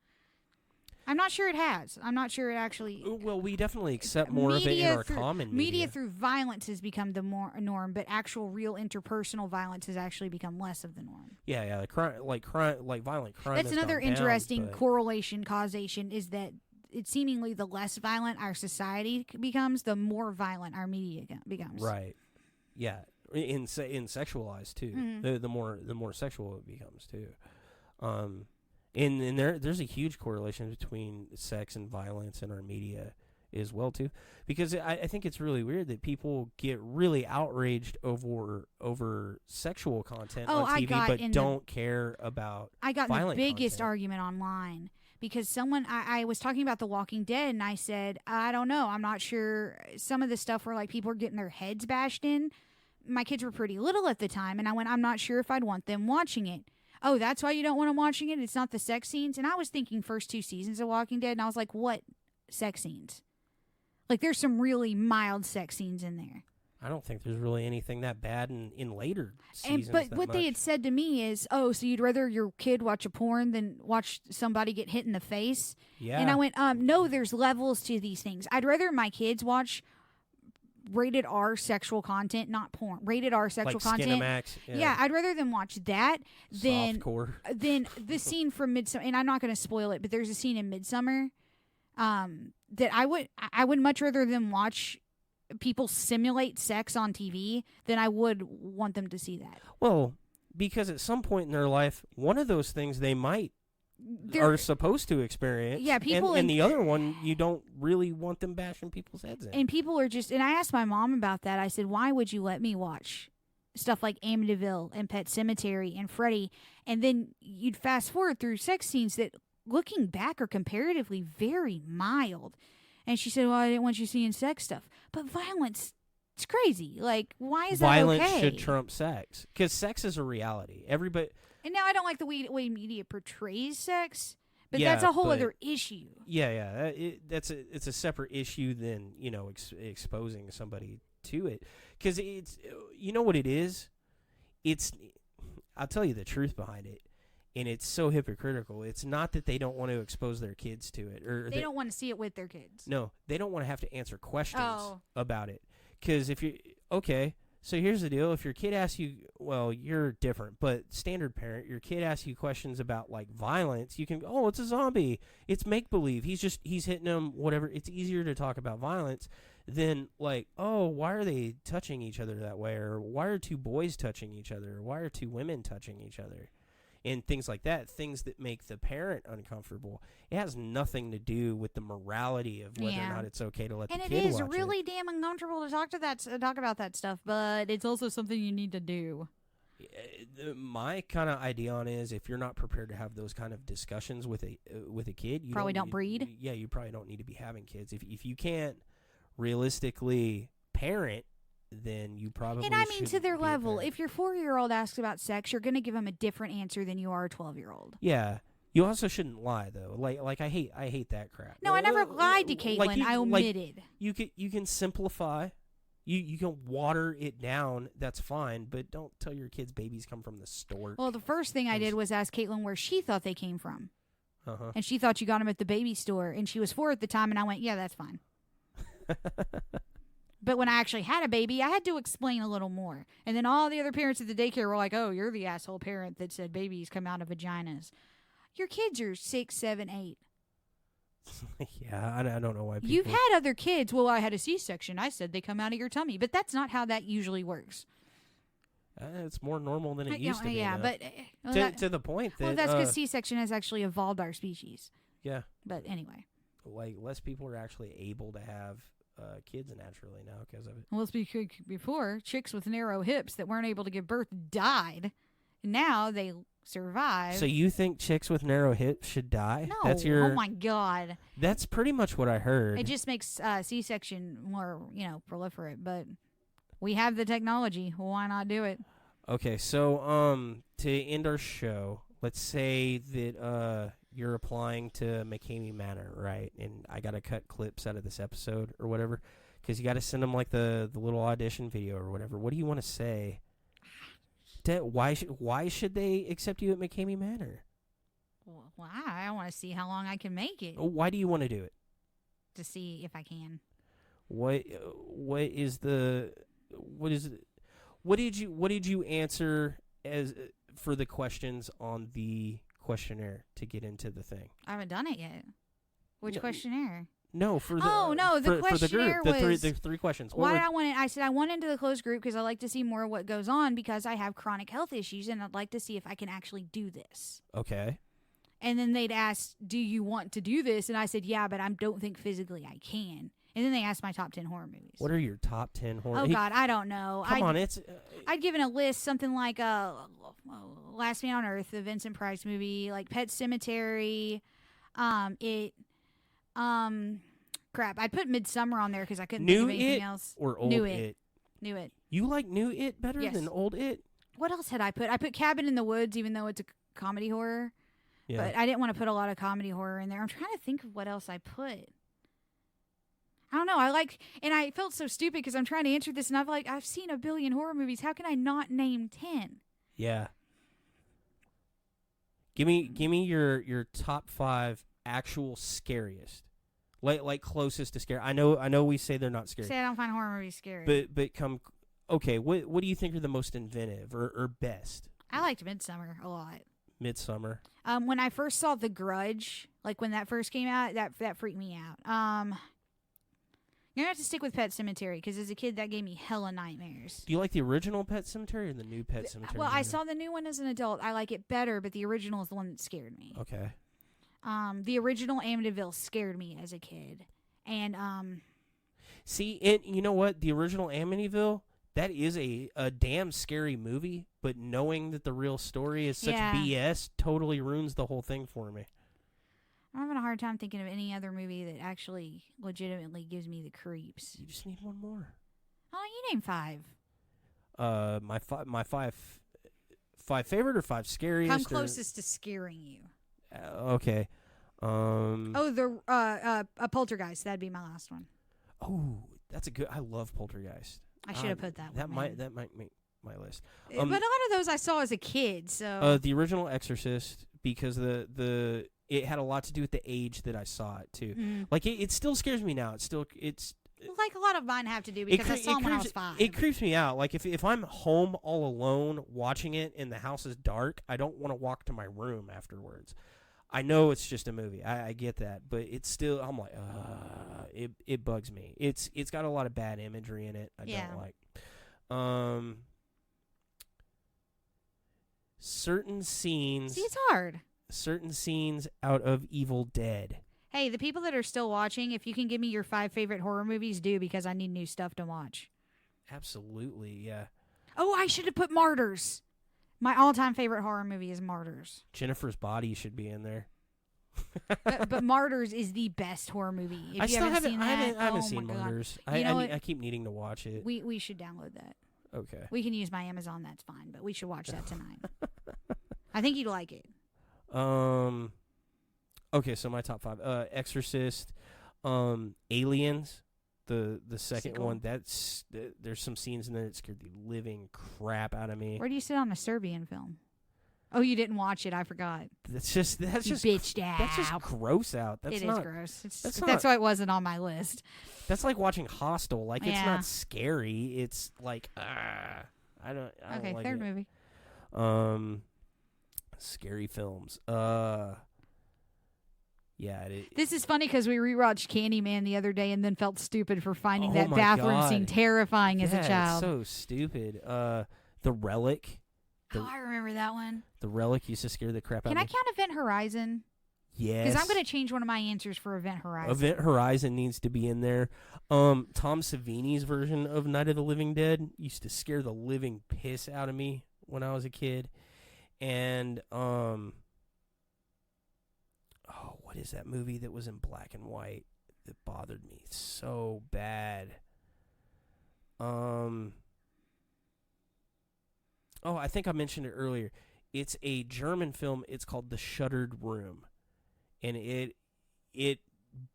I'm not sure it has. I'm not sure it actually... Well, we definitely accept more of it in our common media. Media through violence has become the norm, but actual real interpersonal violence has actually become less of the norm. Yeah, like violent crime. That's another interesting correlation, causation, is that it's seemingly the less violent our society becomes, the more violent our media becomes. Right. Yeah. In sexualized too. Mm-hmm. The more sexual it becomes too. And there's a huge correlation between sex and violence in our media as well too, because I think it's really weird that people get really outraged over sexual content on TV, but don't care about I got violent the biggest content. argument online because someone I was talking about The Walking Dead, and I said, I don't know, I'm not sure. Some of the stuff where like people are getting their heads bashed in. My kids were pretty little at the time, and I went, I'm not sure if I'd want them watching it. Oh, that's why you don't want them watching it? It's not the sex scenes? And I was thinking first 2 seasons of Walking Dead, and I was like, what sex scenes? Like, there's some really mild sex scenes in there. I don't think there's really anything that bad in later seasons. But what they had said to me is, oh, so you'd rather your kid watch a porn than watch somebody get hit in the face? Yeah. And I went, no, there's levels to these things. I'd rather my kids watch rated R sexual content, not porn. Rated R sexual like content. Skinamax. Yeah, I'd rather them watch that than Softcore. the scene from Midsummer. And I'm not going to spoil it, but there's a scene in Midsummer that I would much rather them watch people simulate sex on TV than I would want them to see that. Well, because at some point in their life, one of those things they might are supposed to experience. Yeah, people and the other one you don't really want them bashing people's heads in. And people are just, and I asked my mom about that. I said, why would you let me watch stuff like Amityville and Pet Sematary and Freddy? And then you'd fast forward through sex scenes that, looking back, are comparatively very mild. And she said, well, I didn't want you seeing sex stuff. But violence, it's crazy. Like, why is Violence that okay? should trump sex. Because sex is a reality. Everybody... And now I don't like the way media portrays sex, but Yeah, that's a whole but- other issue. Yeah. It's a separate issue than, exposing somebody to it. Because it's... You know what it is? I'll tell you the truth behind it. And it's so hypocritical. It's not that they don't want to expose their kids to it. Or They don't want to see it with their kids. No, they don't want to have to answer questions Oh. about it. Because if you... Okay, so here's the deal. If your kid asks you... Well, you're different, but standard parent, your kid asks you questions about, like, violence, you can... Oh, it's a zombie. It's make-believe. He's hitting them, whatever. It's easier to talk about violence than, like, oh, why are they touching each other that way? Or why are two boys touching each other? Or why are two women touching each other? And things like that, things that make the parent uncomfortable. It has nothing to do with the morality of whether or not it's okay to let And the it kid is watch really damn uncomfortable to talk about that stuff, but it's also something you need to do. My kind of idea on is if you're not prepared to have those kind of discussions with a kid, you Probably don't breed. Yeah, you probably don't need to be having kids. If you can't realistically parent, then you probably And I mean, to shouldn't their be a level, parent. if your 4-year-old asks about sex, you're going to give them a different answer than you are a 12-year-old. Yeah. You also shouldn't lie though. Like I hate that crap. No, I never lied to Caitlin. I omitted. You can simplify. You can water it down. That's fine, but don't tell your kids babies come from the store. Well, the first thing I did was ask Caitlin where she thought they came from. Uh-huh. And she thought you got them at the baby store. And she was 4 at the time, and I went, yeah, that's fine. But when I actually had a baby, I had to explain a little more. And then all the other parents at the daycare were like, oh, you're the asshole parent that said babies come out of vaginas. Your kids are 6, 7, 8. Yeah, I don't know why people... You've had other kids. Well, I had a C-section. I said they come out of your tummy. But that's not how that usually works. It's more normal than it used to be. Yeah, though. but... to the point that... well, that's because C-section has actually evolved our species. Yeah. But anyway. Like, less people are actually able to have kids naturally now because of it. Well, it's because before, chicks with narrow hips that weren't able to give birth died. Now they survive. So you think chicks with narrow hips should die? No. That's your... Oh, my God. That's pretty much what I heard. It just makes C-section more, proliferate. But we have the technology. Why not do it? Okay, so to end our show, let's say that you're applying to McCamey Manor, right? And I got to cut clips out of this episode or whatever because you got to send them like the little audition video or whatever. What do you want to say? Why should they accept you at McCamey Manor? Well, I want to see how long I can make it. Why do you want to do it? To see if I can. What did you answer as for the questions on the questionnaire to get into the thing? I haven't done it yet. Which No, questionnaire? No, for the the for the questionnaire group, was the three questions. Why did I want it? I said I want into the closed group because I like to see more of what goes on because I have chronic health issues and I'd like to see if I can actually do this. Okay. And then they'd ask, "Do you want to do this?" And I said, "Yeah, but I don't think physically I can." And then they asked my top 10 horror movies. What are your top 10 horror? Oh God, I don't know. Come on, I'd given a list, something like Last Man on Earth, the Vincent Price movie, like Pet Sematary, crap. I put Midsummer on there because I couldn't think of anything else. Or old New It? New It. You like New It better Yes. than old It? What else had I put? I put Cabin in the Woods, even though it's a comedy horror. Yeah. But I didn't want to put a lot of comedy horror in there. I'm trying to think of what else I put. I don't know. And I felt so stupid because I'm trying to answer this, and I've seen a billion horror movies. How can I not name 10? Yeah. Give me your top 5 actual scariest. Like closest to scary. I know we say they're not scary. Say I don't find horror movies scary. But come, okay. What do you think are the most inventive or best? I liked Midsummer a lot. Midsummer. When I first saw The Grudge, like when that first came out, that freaked me out. You're gonna have to stick with Pet Sematary because as a kid that gave me hella nightmares. Do you like the original Pet Sematary or the new Pet Sematary? Well, I saw the new one as an adult. I like it better, but the original is the one that scared me. Okay. The original Amityville scared me as a kid, and See, and you know what? The original Amityville, that is a damn scary movie, but knowing that the real story is such BS totally ruins the whole thing for me. I'm having a hard time thinking of any other movie that actually legitimately gives me the creeps. You just need one more. Oh, you name 5. My five favorite or 5 scariest? Come closest to scaring you. Okay. A Poltergeist. That'd be my last one. Oh, that's a good. I love Poltergeist. I should have put that one. That might make my list. But a lot of those I saw as a kid. So the original Exorcist, because it had a lot to do with the age that I saw it too. Mm. Like it still scares me now. It's like a lot of mine have to do because I saw them when I was 5. It creeps me out. Like if I'm home all alone watching it and the house is dark, I don't want to walk to my room afterwards. I know it's just a movie. I get that, but it's still. I'm like, it bugs me. It's got a lot of bad imagery in it. I don't like. Certain scenes. See, it's hard. Certain scenes out of Evil Dead. Hey, the people that are still watching, if you can give me your 5 favorite horror movies, do, because I need new stuff to watch. Absolutely, yeah. Oh, I should have put Martyrs. My all-time favorite horror movie is Martyrs. Jennifer's Body should be in there. but Martyrs is the best horror movie. If you haven't seen that, I haven't seen Martyrs. I keep needing to watch it. We should download that. Okay. We can use my Amazon. That's fine, but we should watch that tonight. I think you'd like it. Okay, so my top 5: Exorcist, Aliens, the second one. That's there's some scenes in there that scared the living crap out of me. Where do you sit on a Serbian film? Oh, you didn't watch it. I forgot. That's just bitched out. That's just gross out. It is gross. That's why it wasn't on my list. That's like watching Hostel. Like it's not scary. It's like I don't okay, like third it. movie. Scary films. Yeah. This is funny because we rewatched Candyman the other day and then felt stupid for finding that my bathroom God. scene terrifying as a child. It's so stupid. The Relic. I remember that one. The Relic used to scare the crap out of me. Can I count Event Horizon? Yes. Because I'm going to change one of my answers for Event Horizon. Event Horizon needs to be in there. Tom Savini's version of Night of the Living Dead used to scare the living piss out of me when I was a kid. And, what is that movie that was in black and white that bothered me so bad? I think I mentioned it earlier. It's a German film. It's called The Shuttered Room. And it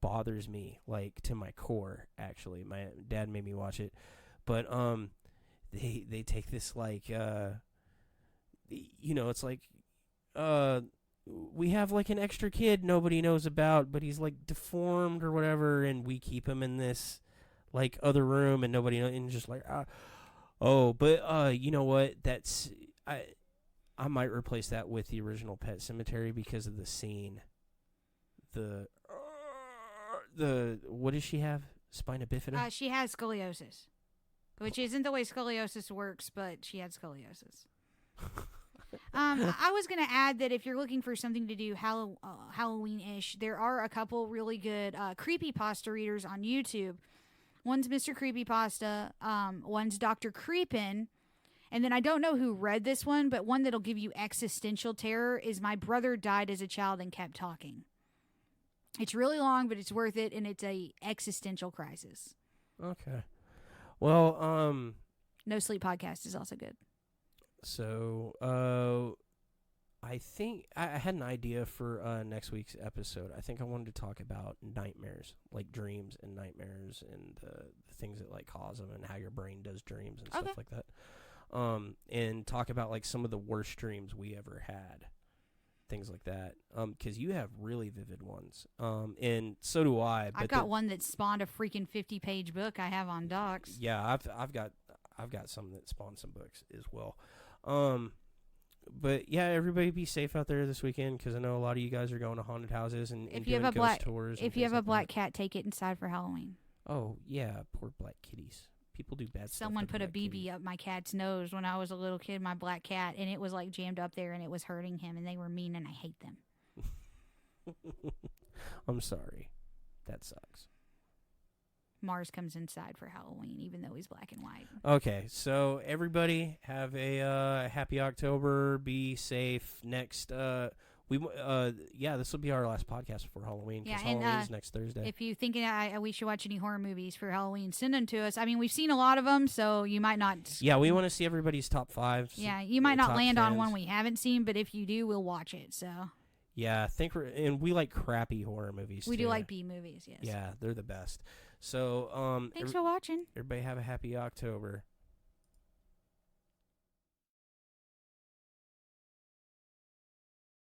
bothers me, like, to my core, actually. My dad made me watch it. But they take this, like, it's like, we have, like, an extra kid nobody knows about, but he's, like, deformed or whatever, and we keep him in this, like, other room, and nobody knows, and just like, but you know what? That's I might replace that with the original Pet Sematary because of the scene. The what does she have? Spina bifida? She has scoliosis, which isn't the way scoliosis works, but she had scoliosis. I was going to add that if you're looking for something to do Halloween-ish, there are a couple really good creepypasta readers on YouTube. One's Mr. Creepypasta, one's Dr. Creepin', and then I don't know who read this one, but one that'll give you existential terror is My Brother Died as a Child and Kept Talking. It's really long, but it's worth it, and it's a existential crisis. Okay. Well, No Sleep Podcast is also good. So, I think I had an idea for next week's episode. I think I wanted to talk about nightmares, like dreams and nightmares, and the things that like cause them, and how your brain does dreams and stuff like that. And talk about like some of the worst dreams we ever had. things like that. Because you have really vivid ones. And so do I. But I've got one that spawned a freaking 50-page book I have on docs. Yeah, I've got some that spawn some books as well. But yeah, everybody be safe out there this weekend because I know a lot of you guys are going to haunted houses and doing ghost tours. If you have a black cat, take it inside for Halloween. Oh yeah, poor black kitties. People do bad stuff. Someone put a BB up my cat's nose when I was a little kid, my black cat, and it was like jammed up there and it was hurting him, and they were mean, and I hate them. I'm sorry. That sucks. Mars comes inside for Halloween, even though he's black and white. Okay, so everybody have a happy October. Be safe. Next, this will be our last podcast before Halloween because Halloween's next Thursday. If you think we should watch any horror movies for Halloween, send them to us. I mean, we've seen a lot of them, so you might not. Yeah, we want to see everybody's top 5. Yeah, you might not land on one we haven't seen, but if you do, we'll watch it. So. Yeah, we like crappy horror movies. We too. do like B movies, yes. Yeah, they're the best. So, thanks for watching. Everybody have a happy October.